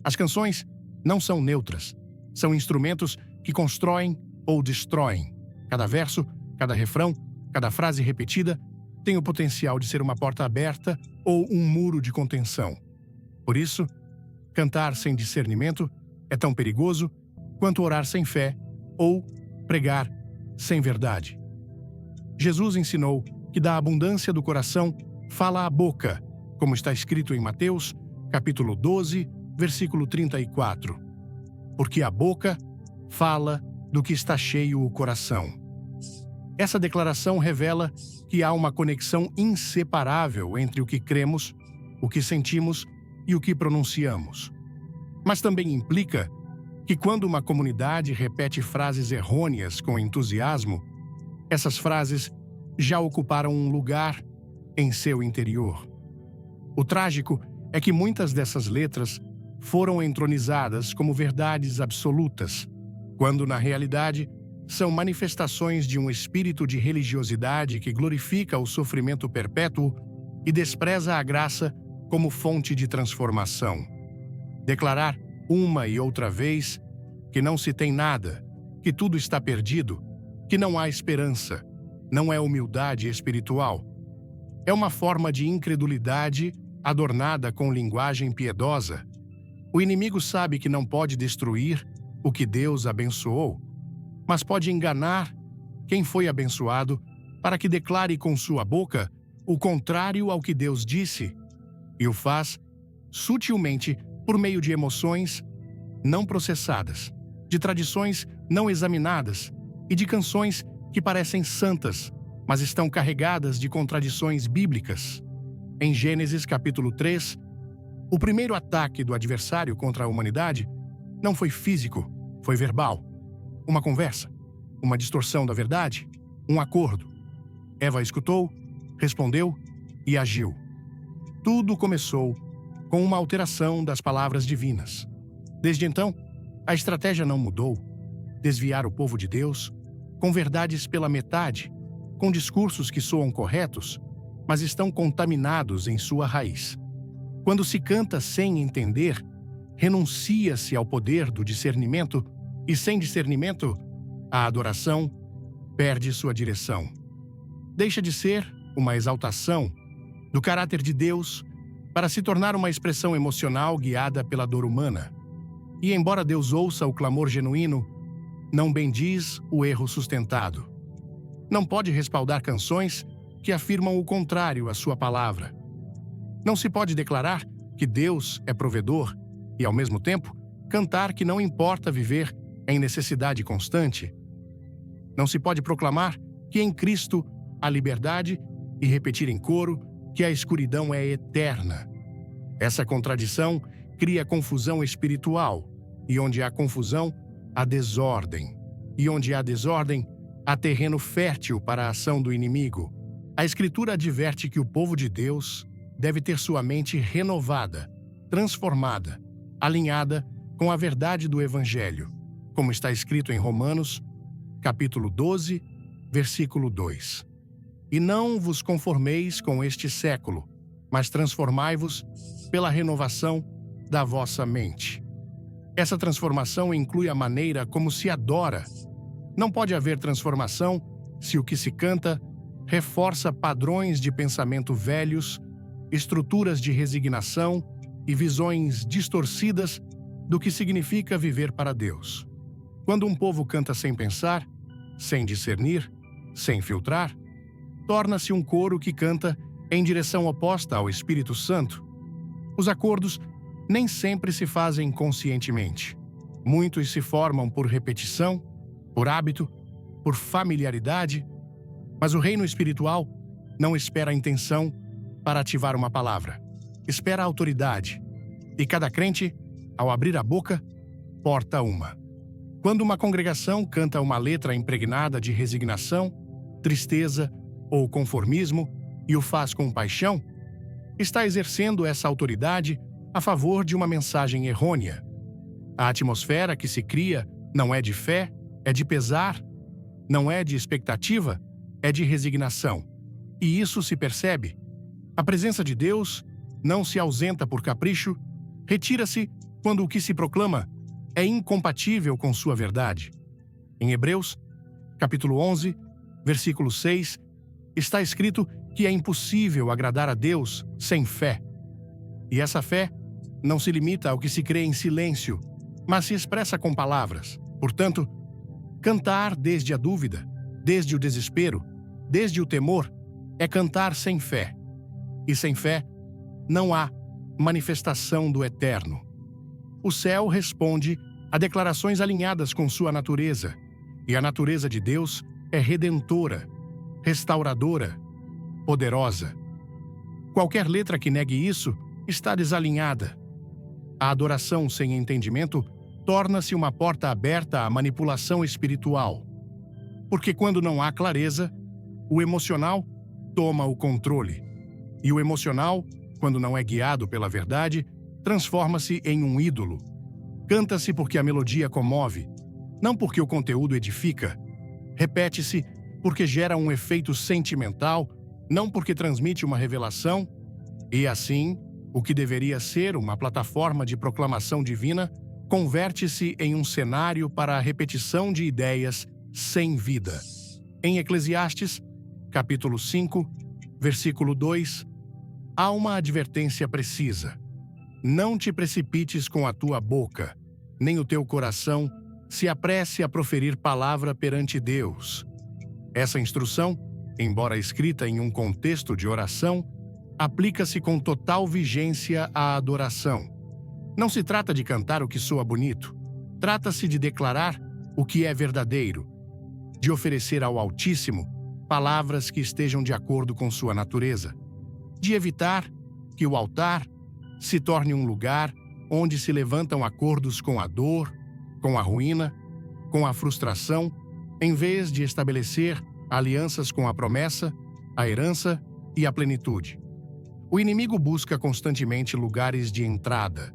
As canções não são neutras, são instrumentos que constroem ou destroem. Cada verso, cada refrão, cada frase repetida tem o potencial de ser uma porta aberta ou um muro de contenção. Por isso, cantar sem discernimento é tão perigoso quanto orar sem fé ou pregar sem verdade. Jesus ensinou que da abundância do coração fala a boca, como está escrito em Mateus, capítulo 12, versículo 34. Porque a boca fala do que está cheio o coração. Essa declaração revela que há uma conexão inseparável entre o que cremos, o que sentimos e o que pronunciamos. Mas também implica que quando uma comunidade repete frases errôneas com entusiasmo, essas frases já ocuparam um lugar em seu interior. O trágico é que muitas dessas letras foram entronizadas como verdades absolutas, quando na realidade são manifestações de um espírito de religiosidade que glorifica o sofrimento perpétuo e despreza a graça como fonte de transformação. Declarar uma e outra vez que não se tem nada, que tudo está perdido, que não há esperança, não é humildade espiritual. É uma forma de incredulidade adornada com linguagem piedosa. O inimigo sabe que não pode destruir o que Deus abençoou, mas pode enganar quem foi abençoado para que declare com sua boca o contrário ao que Deus disse, e o faz sutilmente por meio de emoções não processadas, de tradições não examinadas e de canções que parecem santas, mas estão carregadas de contradições bíblicas. Em Gênesis capítulo 3, o primeiro ataque do adversário contra a humanidade não foi físico, foi verbal. Uma conversa, uma distorção da verdade, um acordo. Eva escutou, respondeu e agiu. Tudo começou com uma alteração das palavras divinas. Desde então, a estratégia não mudou: desviar o povo de Deus com verdades pela metade, com discursos que soam corretos, mas estão contaminados em sua raiz. Quando se canta sem entender, renuncia-se ao poder do discernimento, e sem discernimento, a adoração perde sua direção. Deixa de ser uma exaltação do caráter de Deus para se tornar uma expressão emocional guiada pela dor humana. E embora Deus ouça o clamor genuíno, não bendiz o erro sustentado. Não pode respaldar canções que afirmam o contrário à sua palavra. Não se pode declarar que Deus é provedor e, ao mesmo tempo, cantar que não importa viver em necessidade constante. Não se pode proclamar que em Cristo há liberdade e repetir em coro que a escuridão é eterna. Essa contradição cria confusão espiritual, e onde há confusão, há desordem. E onde há desordem, há terreno fértil para a ação do inimigo. A Escritura adverte que o povo de Deus deve ter sua mente renovada, transformada, alinhada com a verdade do Evangelho, como está escrito em Romanos, capítulo 12, versículo 2. E não vos conformeis com este século, mas transformai-vos pela renovação da vossa mente. Essa transformação inclui a maneira como se adora. Não pode haver transformação se o que se canta reforça padrões de pensamento velhos, estruturas de resignação e visões distorcidas do que significa viver para Deus. Quando um povo canta sem pensar, sem discernir, sem filtrar, torna-se um coro que canta em direção oposta ao Espírito Santo. Os acordos nem sempre se fazem conscientemente. Muitos se formam por repetição, por hábito, por familiaridade, mas o reino espiritual não espera a intenção para ativar uma palavra. Espera a autoridade. E cada crente, ao abrir a boca, porta uma. Quando uma congregação canta uma letra impregnada de resignação, tristeza ou conformismo e o faz com paixão, está exercendo essa autoridade a favor de uma mensagem errônea. A atmosfera que se cria não é de fé, é de pesar, não é de expectativa, é de resignação. E isso se percebe. A presença de Deus não se ausenta por capricho, retira-se quando o que se proclama é incompatível com sua verdade. Em Hebreus, capítulo 11, versículo 6, está escrito que é impossível agradar a Deus sem fé. E essa fé não se limita ao que se crê em silêncio, mas se expressa com palavras. Portanto, cantar desde a dúvida, desde o desespero, desde o temor, é cantar sem fé. E sem fé, não há manifestação do eterno. O céu responde a declarações alinhadas com sua natureza, e a natureza de Deus é redentora, restauradora, poderosa. Qualquer letra que negue isso está desalinhada. A adoração sem entendimento torna-se uma porta aberta à manipulação espiritual. Porque quando não há clareza, o emocional toma o controle. E o emocional, quando não é guiado pela verdade, transforma-se em um ídolo. Canta-se porque a melodia comove, não porque o conteúdo edifica. Repete-se porque gera um efeito sentimental, não porque transmite uma revelação. E assim, o que deveria ser uma plataforma de proclamação divina converte-se em um cenário para a repetição de ideias sem vida. Em Eclesiastes, capítulo 5, versículo 2, há uma advertência precisa. Não te precipites com a tua boca, nem o teu coração se apresse a proferir palavra perante Deus. Essa instrução, embora escrita em um contexto de oração, aplica-se com total vigência à adoração. Não se trata de cantar o que soa bonito. Trata-se de declarar o que é verdadeiro, de oferecer ao Altíssimo palavras que estejam de acordo com sua natureza, de evitar que o altar se torne um lugar onde se levantam acordos com a dor, com a ruína, com a frustração, em vez de estabelecer alianças com a promessa, a herança e a plenitude. O inimigo busca constantemente lugares de entrada.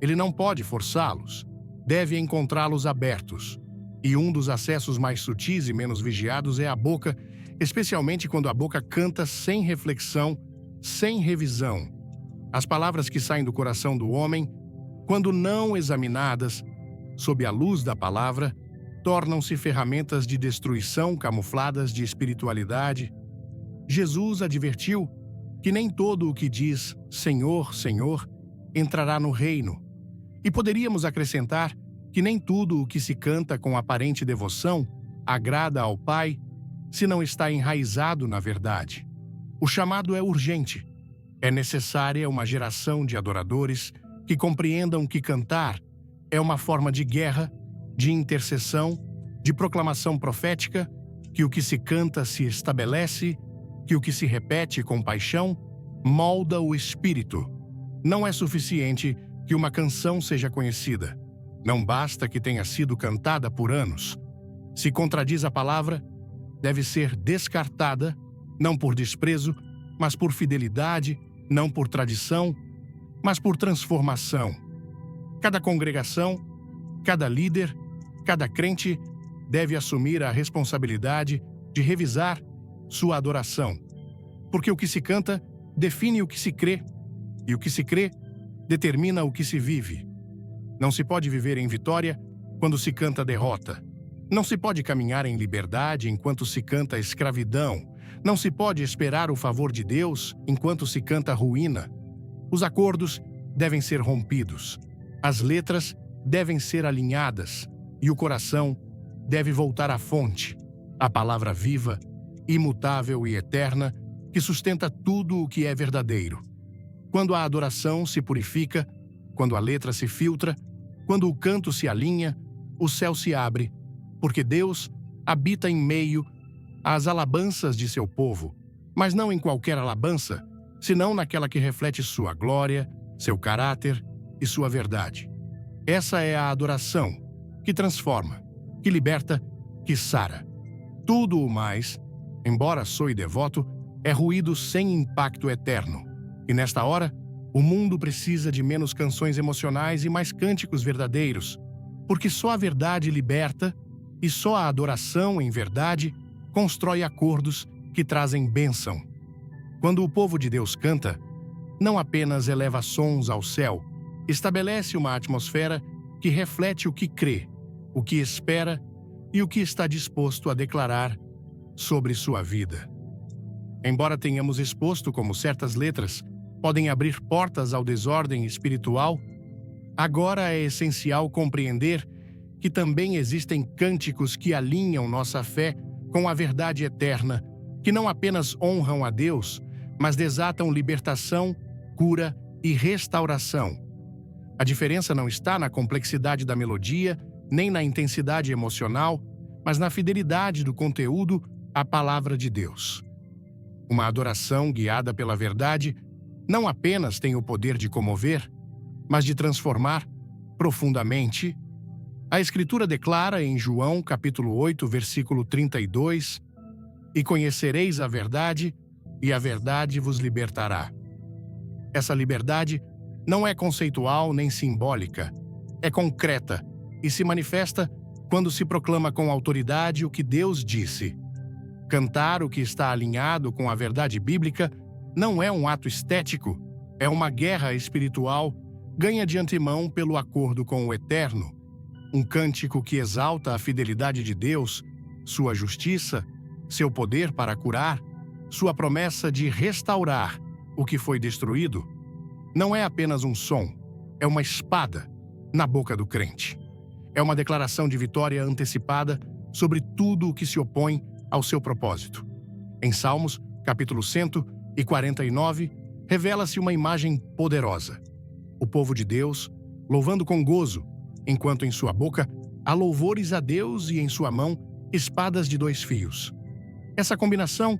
Ele não pode forçá-los, deve encontrá-los abertos. E um dos acessos mais sutis e menos vigiados é a boca, especialmente quando a boca canta sem reflexão, sem revisão. As palavras que saem do coração do homem, quando não examinadas sob a luz da palavra, tornam-se ferramentas de destruição camufladas de espiritualidade. Jesus advertiu que nem todo o que diz Senhor, Senhor entrará no reino. E poderíamos acrescentar que nem tudo o que se canta com aparente devoção agrada ao Pai se não está enraizado na verdade. O chamado é urgente. É necessária uma geração de adoradores que compreendam que cantar é uma forma de guerra, de intercessão, de proclamação profética, que o que se canta se estabelece, que o que se repete com paixão molda o espírito. Não é suficiente que uma canção seja conhecida. Não basta que tenha sido cantada por anos. Se contradiz a palavra, deve ser descartada, não por desprezo, mas por fidelidade, não por tradição, mas por transformação. Cada congregação, cada líder, cada crente deve assumir a responsabilidade de revisar sua adoração, porque o que se canta define o que se crê, e o que se crê determina o que se vive. Não se pode viver em vitória quando se canta derrota. Não se pode caminhar em liberdade enquanto se canta escravidão. Não se pode esperar o favor de Deus enquanto se canta ruína. Os acordos devem ser rompidos. As letras devem ser alinhadas. E o coração deve voltar à fonte, a palavra viva, imutável e eterna, que sustenta tudo o que é verdadeiro. Quando a adoração se purifica, quando a letra se filtra, quando o canto se alinha, o céu se abre, porque Deus habita em meio às alabanças de seu povo, mas não em qualquer alabança, senão naquela que reflete sua glória, seu caráter e sua verdade. Essa é a adoração que transforma, que liberta, que sara. Tudo o mais, embora soe devoto, é ruído sem impacto eterno. E nesta hora, o mundo precisa de menos canções emocionais e mais cânticos verdadeiros, porque só a verdade liberta e só a adoração em verdade constrói acordos que trazem bênção. Quando o povo de Deus canta, não apenas eleva sons ao céu, estabelece uma atmosfera que reflete o que crê, o que espera e o que está disposto a declarar sobre sua vida. Embora tenhamos exposto como certas letras podem abrir portas ao desordem espiritual, agora é essencial compreender que também existem cânticos que alinham nossa fé com a verdade eterna, que não apenas honram a Deus, mas desatam libertação, cura e restauração. A diferença não está na complexidade da melodia, nem na intensidade emocional, mas na fidelidade do conteúdo à palavra de Deus. Uma adoração guiada pela verdade não apenas tem o poder de comover, mas de transformar profundamente. A Escritura declara em João, capítulo 8, versículo 32, "E conhecereis a verdade, e a verdade vos libertará." Essa liberdade não é conceitual nem simbólica, é concreta e se manifesta quando se proclama com autoridade o que Deus disse. Cantar o que está alinhado com a verdade bíblica não é um ato estético, é uma guerra espiritual ganha de antemão pelo acordo com o Eterno. Um cântico que exalta a fidelidade de Deus, sua justiça, seu poder para curar, sua promessa de restaurar o que foi destruído, não é apenas um som, é uma espada na boca do crente. É uma declaração de vitória antecipada sobre tudo o que se opõe ao seu propósito. Em Salmos, capítulo 149, revela-se uma imagem poderosa. O povo de Deus, louvando com gozo, enquanto em sua boca há louvores a Deus e em sua mão espadas de 2 fios. Essa combinação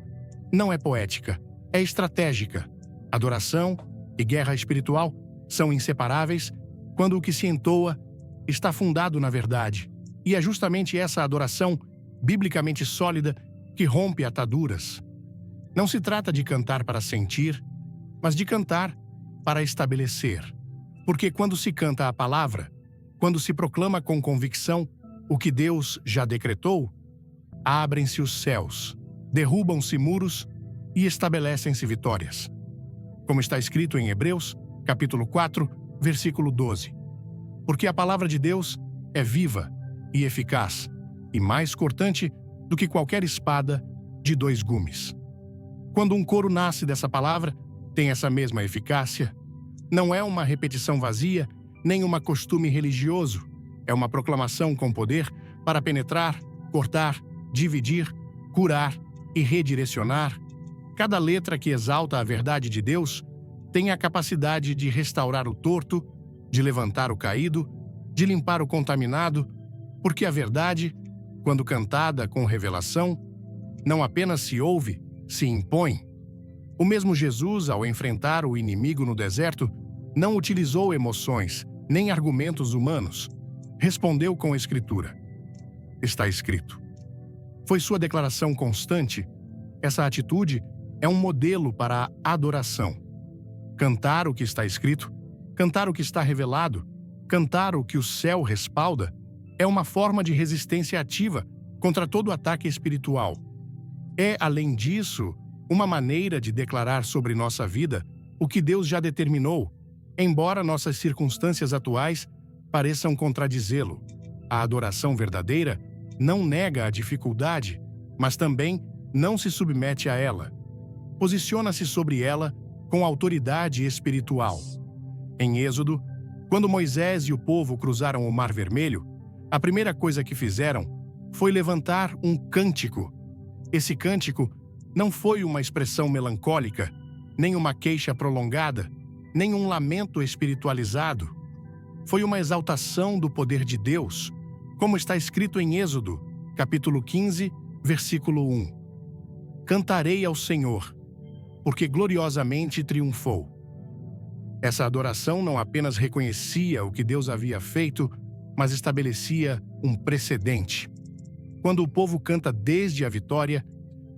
não é poética, é estratégica. Adoração e guerra espiritual são inseparáveis quando o que se entoa está fundado na verdade. E é justamente essa adoração biblicamente sólida que rompe ataduras. Não se trata de cantar para sentir, mas de cantar para estabelecer. Porque quando se canta a palavra, quando se proclama com convicção o que Deus já decretou, abrem-se os céus. derrubam-se muros e estabelecem-se vitórias. Como está escrito em Hebreus, capítulo 4, versículo 12. Porque a palavra de Deus é viva e eficaz, e mais cortante do que qualquer espada de 2 gumes. Quando um coro nasce dessa palavra, tem essa mesma eficácia. Não é uma repetição vazia, nem um costume religioso. É uma proclamação com poder para penetrar, cortar, dividir, curar e redirecionar. Cada letra que exalta a verdade de Deus tem a capacidade de restaurar o torto, de levantar o caído, de limpar o contaminado, porque a verdade, quando cantada com revelação, não apenas se ouve, se impõe. O mesmo Jesus, ao enfrentar o inimigo no deserto, não utilizou emoções, nem argumentos humanos. Respondeu com a Escritura. Está escrito. Foi sua declaração constante. Essa atitude é um modelo para a adoração. Cantar o que está escrito, cantar o que está revelado, cantar o que o céu respalda, é uma forma de resistência ativa contra todo ataque espiritual. É, além disso, uma maneira de declarar sobre nossa vida o que Deus já determinou, embora nossas circunstâncias atuais pareçam contradizê-lo. A adoração verdadeira não nega a dificuldade, mas também não se submete a ela. Posiciona-se sobre ela com autoridade espiritual. Em Êxodo, quando Moisés e o povo cruzaram o Mar Vermelho, a primeira coisa que fizeram foi levantar um cântico. Esse cântico não foi uma expressão melancólica, nem uma queixa prolongada, nem um lamento espiritualizado. Foi uma exaltação do poder de Deus, como está escrito em Êxodo, capítulo 15, versículo 1. Cantarei ao Senhor, porque gloriosamente triunfou. Essa adoração não apenas reconhecia o que Deus havia feito, mas estabelecia um precedente. Quando o povo canta desde a vitória,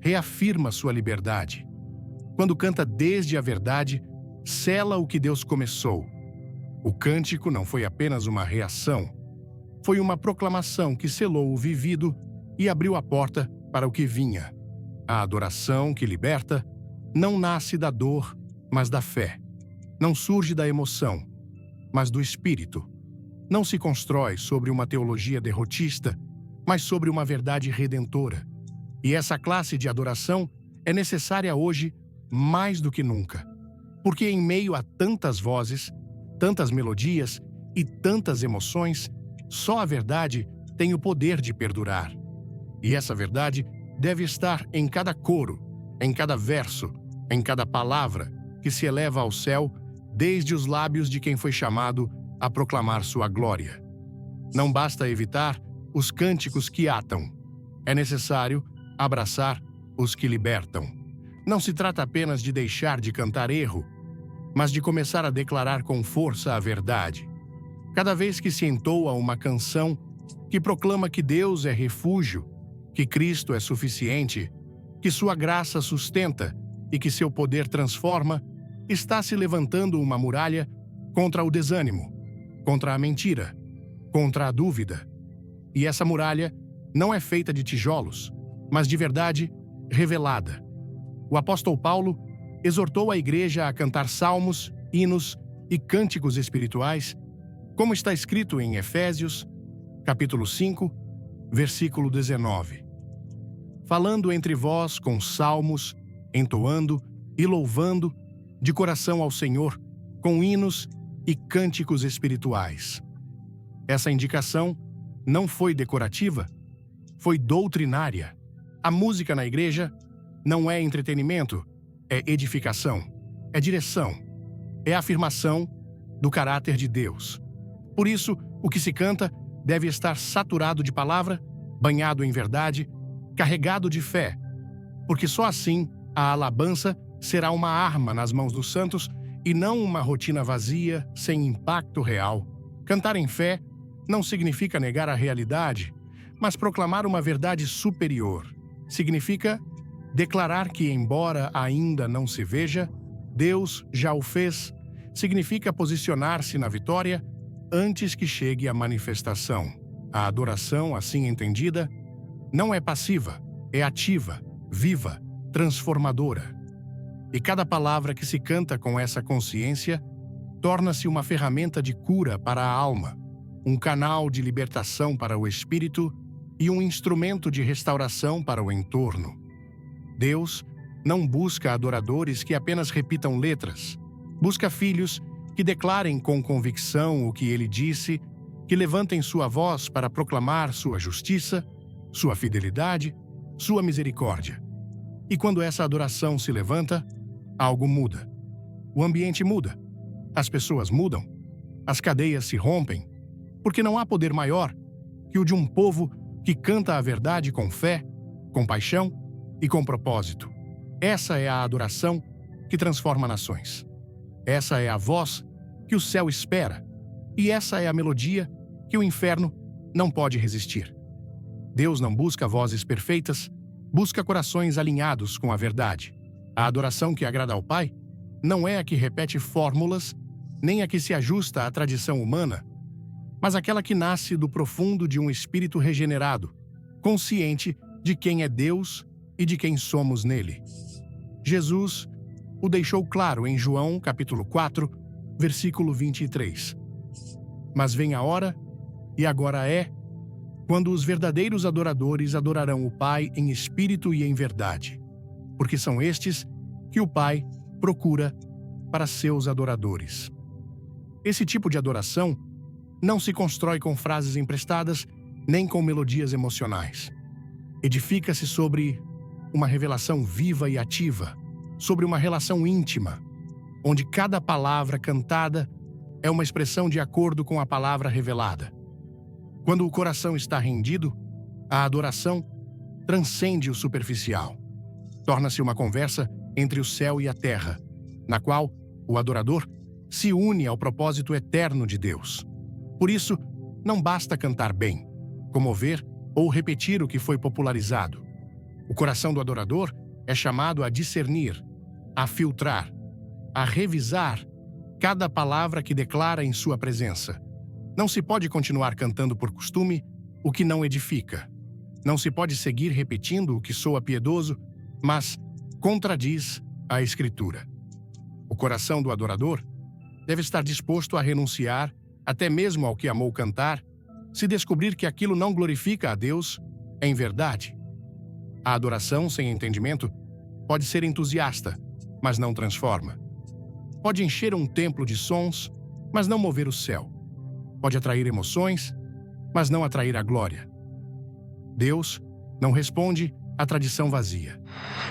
reafirma sua liberdade. Quando canta desde a verdade, sela o que Deus começou. O cântico não foi apenas uma reação, foi uma proclamação que selou o vivido e abriu a porta para o que vinha. A adoração que liberta não nasce da dor, mas da fé. Não surge da emoção, mas do espírito. Não se constrói sobre uma teologia derrotista, mas sobre uma verdade redentora. E essa classe de adoração é necessária hoje mais do que nunca. Porque em meio a tantas vozes, tantas melodias e tantas emoções, só a verdade tem o poder de perdurar. E essa verdade deve estar em cada coro, em cada verso, em cada palavra que se eleva ao céu desde os lábios de quem foi chamado a proclamar sua glória. Não basta evitar os cânticos que atam. É necessário abraçar os que libertam. Não se trata apenas de deixar de cantar erro, mas de começar a declarar com força a verdade. Cada vez que se entoa uma canção que proclama que Deus é refúgio, que Cristo é suficiente, que sua graça sustenta e que seu poder transforma, está se levantando uma muralha contra o desânimo, contra a mentira, contra a dúvida. E essa muralha não é feita de tijolos, mas de verdade revelada. O apóstolo Paulo exortou a igreja a cantar salmos, hinos e cânticos espirituais, como está escrito em Efésios, capítulo 5, versículo 19. Falando entre vós com salmos, entoando e louvando de coração ao Senhor, com hinos e cânticos espirituais. Essa indicação não foi decorativa, foi doutrinária. A música na igreja não é entretenimento, é edificação, é direção, é afirmação do caráter de Deus. Por isso, o que se canta deve estar saturado de palavra, banhado em verdade, carregado de fé, porque só assim a alabança será uma arma nas mãos dos santos e não uma rotina vazia, sem impacto real. Cantar em fé não significa negar a realidade, mas proclamar uma verdade superior. Significa declarar que, embora ainda não se veja, Deus já o fez. Significa posicionar-se na vitória antes que chegue a manifestação. A adoração, assim entendida, não é passiva, é ativa. viva, transformadora. E cada palavra que se canta com essa consciência torna-se uma ferramenta de cura para a alma, um canal de libertação para o espírito e um instrumento de restauração para o entorno. Deus não busca adoradores que apenas repitam letras. Busca filhos que declarem com convicção o que ele disse, que levantem sua voz para proclamar sua justiça, sua fidelidade, sua misericórdia. E quando essa adoração se levanta, algo muda. O ambiente muda. As pessoas mudam. As cadeias se rompem. Porque não há poder maior que o de um povo que canta a verdade com fé, com paixão e com propósito. Essa é a adoração que transforma nações. Essa é a voz que o céu espera. E essa é a melodia que o inferno não pode resistir. Deus não busca vozes perfeitas, busca corações alinhados com a verdade. A adoração que agrada ao Pai não é a que repete fórmulas, nem a que se ajusta à tradição humana, mas aquela que nasce do profundo de um espírito regenerado, consciente de quem é Deus e de quem somos nele. Jesus o deixou claro em João, capítulo 4, versículo 23. Mas vem a hora, e agora é, quando os verdadeiros adoradores adorarão o Pai em espírito e em verdade, porque são estes que o Pai procura para seus adoradores. Esse tipo de adoração não se constrói com frases emprestadas nem com melodias emocionais. Edifica-se sobre uma revelação viva e ativa, sobre uma relação íntima, onde cada palavra cantada é uma expressão de acordo com a palavra revelada. Quando o coração está rendido, a adoração transcende o superficial. Torna-se uma conversa entre o céu e a terra, na qual o adorador se une ao propósito eterno de Deus. Por isso, não basta cantar bem, comover ou repetir o que foi popularizado. O coração do adorador é chamado a discernir, a filtrar, a revisar cada palavra que declara em sua presença. Não se pode continuar cantando por costume o que não edifica. Não se pode seguir repetindo o que soa piedoso, mas contradiz a Escritura. O coração do adorador deve estar disposto a renunciar até mesmo ao que amou cantar, se descobrir que aquilo não glorifica a Deus em verdade. A adoração sem entendimento pode ser entusiasta, mas não transforma. Pode encher um templo de sons, mas não mover o céu. Pode atrair emoções, mas não atrair a glória. Deus não responde à tradição vazia,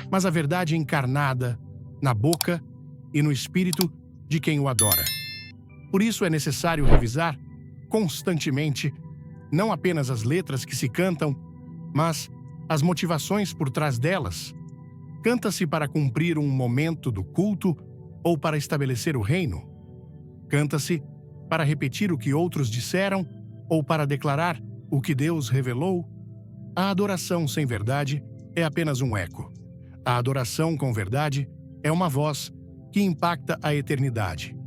mas à verdade encarnada na boca e no espírito de quem o adora. Por isso é necessário revisar constantemente não apenas as letras que se cantam, mas as motivações por trás delas. Canta-se para cumprir um momento do culto ou para estabelecer o reino? Canta-se para repetir o que outros disseram ou para declarar o que Deus revelou? A adoração sem verdade é apenas um eco. A adoração com verdade é uma voz que impacta a eternidade.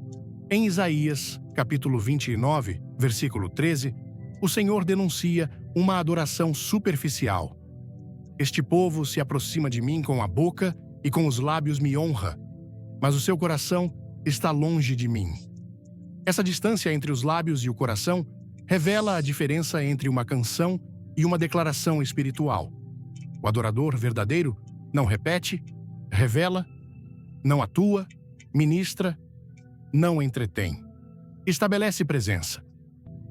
Em Isaías, capítulo 29, versículo 13, o Senhor denuncia uma adoração superficial. Este povo se aproxima de mim com a boca e com os lábios me honra, mas o seu coração está longe de mim. Essa distância entre os lábios e o coração revela a diferença entre uma canção e uma declaração espiritual. O adorador verdadeiro não repete, revela, não atua, ministra, não entretém. Estabelece presença.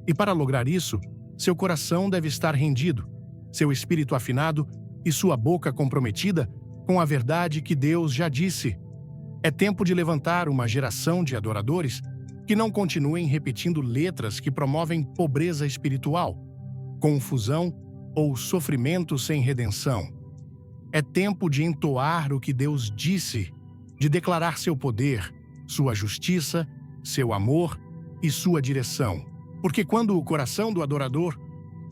E para lograr isso, seu coração deve estar rendido, seu espírito afinado e sua boca comprometida com a verdade que Deus já disse. É tempo de levantar uma geração de adoradores que não continuem repetindo letras que promovem pobreza espiritual, confusão ou sofrimento sem redenção. É tempo de entoar o que Deus disse, de declarar seu poder, sua justiça, seu amor e sua direção. Porque quando o coração do adorador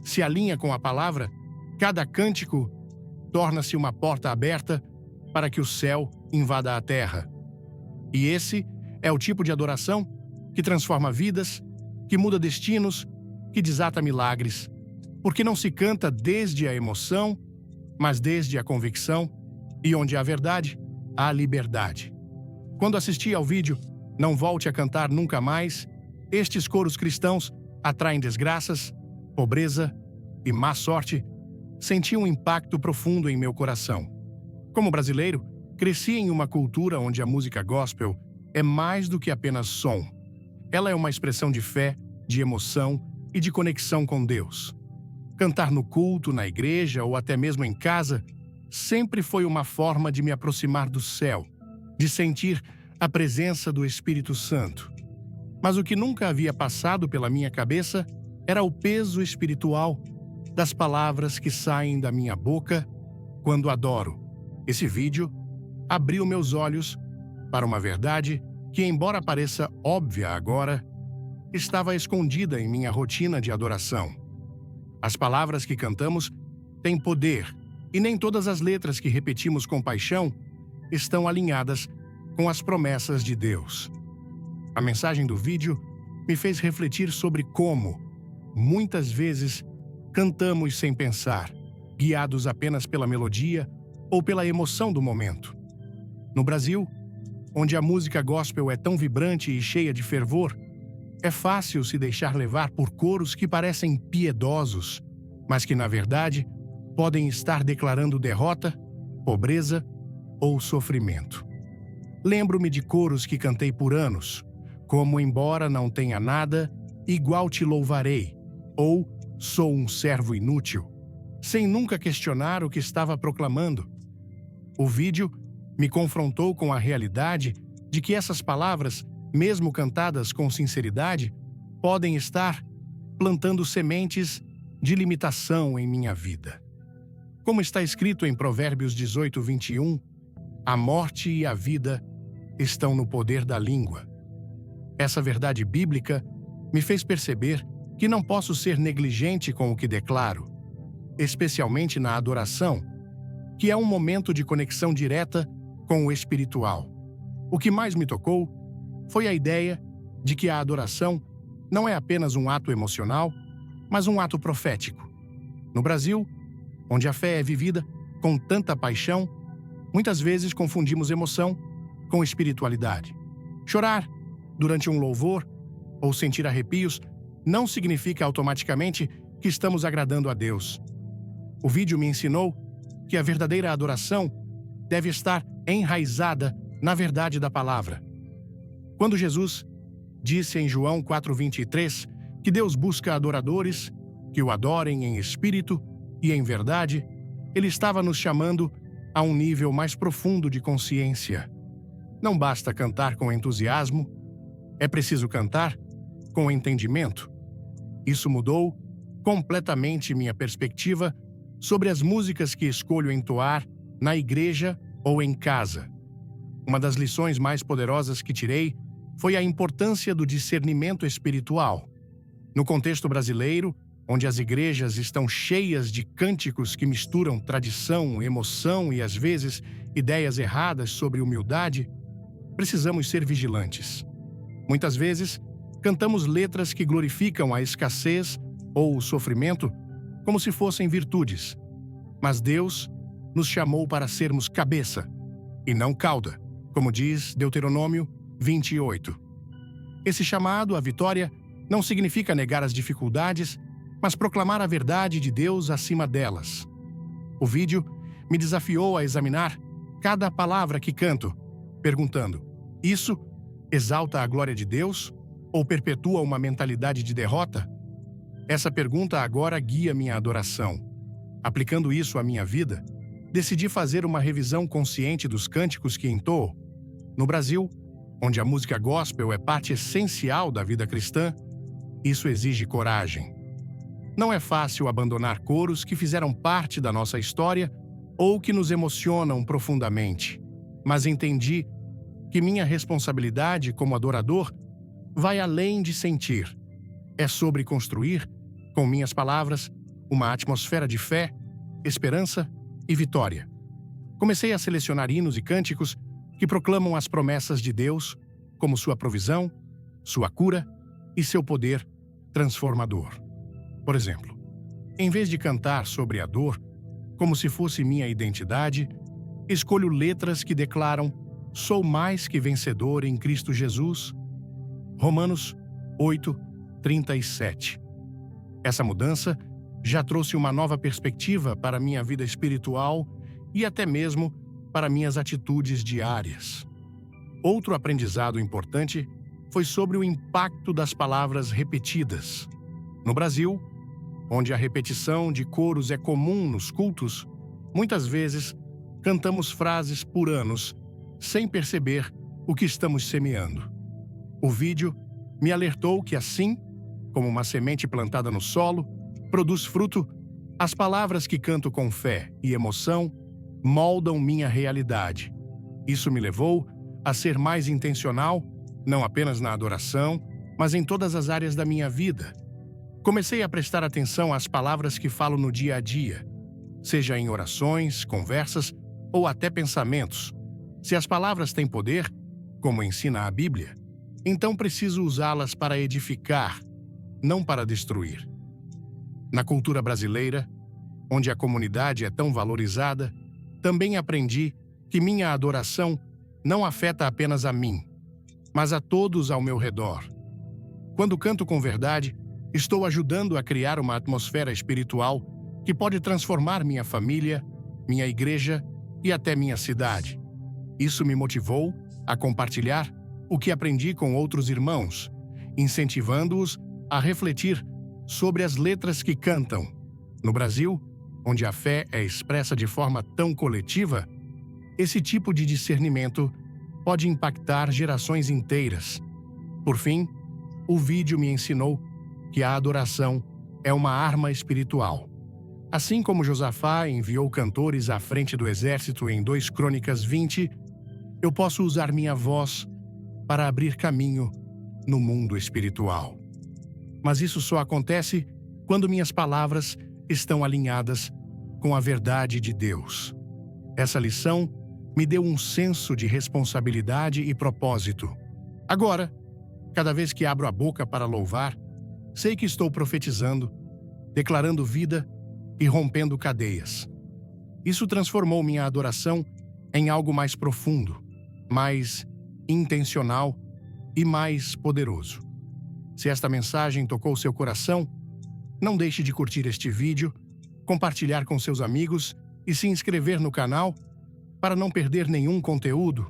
se alinha com a palavra, cada cântico torna-se uma porta aberta para que o céu invada a terra. E esse é o tipo de adoração que transforma vidas, que muda destinos, que desata milagres, porque não se canta desde a emoção, mas desde a convicção E onde há verdade, há liberdade. Quando assisti ao vídeo Não Volte a Cantar Nunca Mais, estes coros cristãos atraem desgraças, pobreza e má sorte, senti um impacto profundo em meu coração. Como brasileiro, cresci em uma cultura onde a música gospel é mais do que apenas som. Ela é uma expressão de fé, de emoção e de conexão com Deus. Cantar no culto, na igreja ou até mesmo em casa sempre foi uma forma de me aproximar do céu, de sentir a presença do Espírito Santo. Mas o que nunca havia passado pela minha cabeça era o peso espiritual das palavras que saem da minha boca quando adoro. Esse vídeo abriu meus olhos para uma verdade que, embora pareça óbvia agora, estava escondida em minha rotina de adoração. As palavras que cantamos têm poder, e nem todas as letras que repetimos com paixão estão alinhadas com as promessas de Deus. A mensagem do vídeo me fez refletir sobre como, muitas vezes, cantamos sem pensar, guiados apenas pela melodia ou pela emoção do momento. No Brasil, onde a música gospel é tão vibrante e cheia de fervor, é fácil se deixar levar por coros que parecem piedosos, mas que, na verdade, podem estar declarando derrota, pobreza ou sofrimento. Lembro-me de coros que cantei por anos, como Embora Não Tenha Nada, Igual Te Louvarei, ou Sou um Servo Inútil, sem nunca questionar o que estava proclamando. O vídeo me confrontou com a realidade de que essas palavras, mesmo cantadas com sinceridade, podem estar plantando sementes de limitação em minha vida. Como está escrito em Provérbios 18:21, a morte e a vida estão no poder da língua. Essa verdade bíblica me fez perceber que não posso ser negligente com o que declaro, especialmente na adoração, que é um momento de conexão direta com o espiritual. O que mais me tocou foi a ideia de que a adoração não é apenas um ato emocional, mas um ato profético. No Brasil, onde a fé é vivida com tanta paixão, muitas vezes confundimos emoção com espiritualidade. Chorar durante um louvor ou sentir arrepios não significa automaticamente que estamos agradando a Deus. O vídeo me ensinou que a verdadeira adoração deve estar enraizada na verdade da palavra. Quando Jesus disse em João 4:23 que Deus busca adoradores que o adorem em espírito e em verdade, ele estava nos chamando a um nível mais profundo de consciência. Não basta cantar com entusiasmo, é preciso cantar com entendimento. Isso mudou completamente minha perspectiva sobre as músicas que escolho entoar na igreja ou em casa. Uma das lições mais poderosas que tirei foi a importância do discernimento espiritual. No contexto brasileiro, onde as igrejas estão cheias de cânticos que misturam tradição, emoção e, às vezes, ideias erradas sobre humildade, precisamos ser vigilantes. Muitas vezes, cantamos letras que glorificam a escassez ou o sofrimento como se fossem virtudes. Mas Deus nos chamou para sermos cabeça e não cauda, como diz Deuteronômio 28. Esse chamado à vitória não significa negar as dificuldades, mas proclamar a verdade de Deus acima delas. O vídeo me desafiou a examinar cada palavra que canto, perguntando: isso exalta a glória de Deus ou perpetua uma mentalidade de derrota? Essa pergunta agora guia minha adoração. Aplicando isso à minha vida, decidi fazer uma revisão consciente dos cânticos que entoo. No Brasil, onde a música gospel é parte essencial da vida cristã, isso exige coragem. Não é fácil abandonar coros que fizeram parte da nossa história ou que nos emocionam profundamente, mas entendi que minha responsabilidade como adorador vai além de sentir. É sobre construir, com minhas palavras, uma atmosfera de fé, esperança e vitória. Comecei a selecionar hinos e cânticos que proclamam as promessas de Deus, como sua provisão, sua cura e seu poder transformador. Por exemplo, em vez de cantar sobre a dor, como se fosse minha identidade, escolho letras que declaram: sou mais que vencedor em Cristo Jesus. Romanos 8:37. Essa mudança já trouxe uma nova perspectiva para minha vida espiritual e até mesmo para minhas atitudes diárias. Outro aprendizado importante foi sobre o impacto das palavras repetidas. No Brasil, onde a repetição de coros é comum nos cultos, muitas vezes cantamos frases por anos sem perceber o que estamos semeando. O vídeo me alertou que assim, como uma semente plantada no solo, produz fruto, as palavras que canto com fé e emoção moldam minha realidade. Isso me levou a ser mais intencional, não apenas na adoração, mas em todas as áreas da minha vida. Comecei a prestar atenção às palavras que falo no dia a dia, seja em orações, conversas ou até pensamentos. Se as palavras têm poder, como ensina a Bíblia, então preciso usá-las para edificar, não para destruir. Na cultura brasileira, onde a comunidade é tão valorizada, também aprendi que minha adoração não afeta apenas a mim, mas a todos ao meu redor. Quando canto com verdade, estou ajudando a criar uma atmosfera espiritual que pode transformar minha família, minha igreja e até minha cidade. Isso me motivou a compartilhar o que aprendi com outros irmãos, incentivando-os a refletir sobre as letras que cantam. No Brasil, onde a fé é expressa de forma tão coletiva, esse tipo de discernimento pode impactar gerações inteiras. Por fim, o vídeo me ensinou que a adoração é uma arma espiritual. Assim como Josafá enviou cantores à frente do exército em 2 Crônicas 20, eu posso usar minha voz para abrir caminho no mundo espiritual. Mas isso só acontece quando minhas palavras estão alinhadas com a verdade de Deus. Essa lição me deu um senso de responsabilidade e propósito. Agora, cada vez que abro a boca para louvar, sei que estou profetizando, declarando vida e rompendo cadeias. Isso transformou minha adoração em algo mais profundo, mais intencional e mais poderoso. Se esta mensagem tocou seu coração, não deixe de curtir este vídeo, compartilhar com seus amigos e se inscrever no canal para não perder nenhum conteúdo.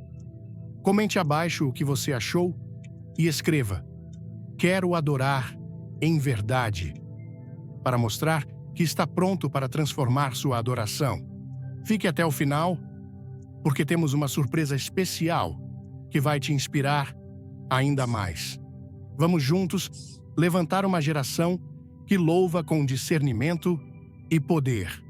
Comente abaixo o que você achou e escreva: "Quero adorar em verdade", para mostrar que está pronto para transformar sua adoração. Fique até o final, porque temos uma surpresa especial que vai te inspirar ainda mais. Vamos juntos levantar uma geração que louva com discernimento e poder.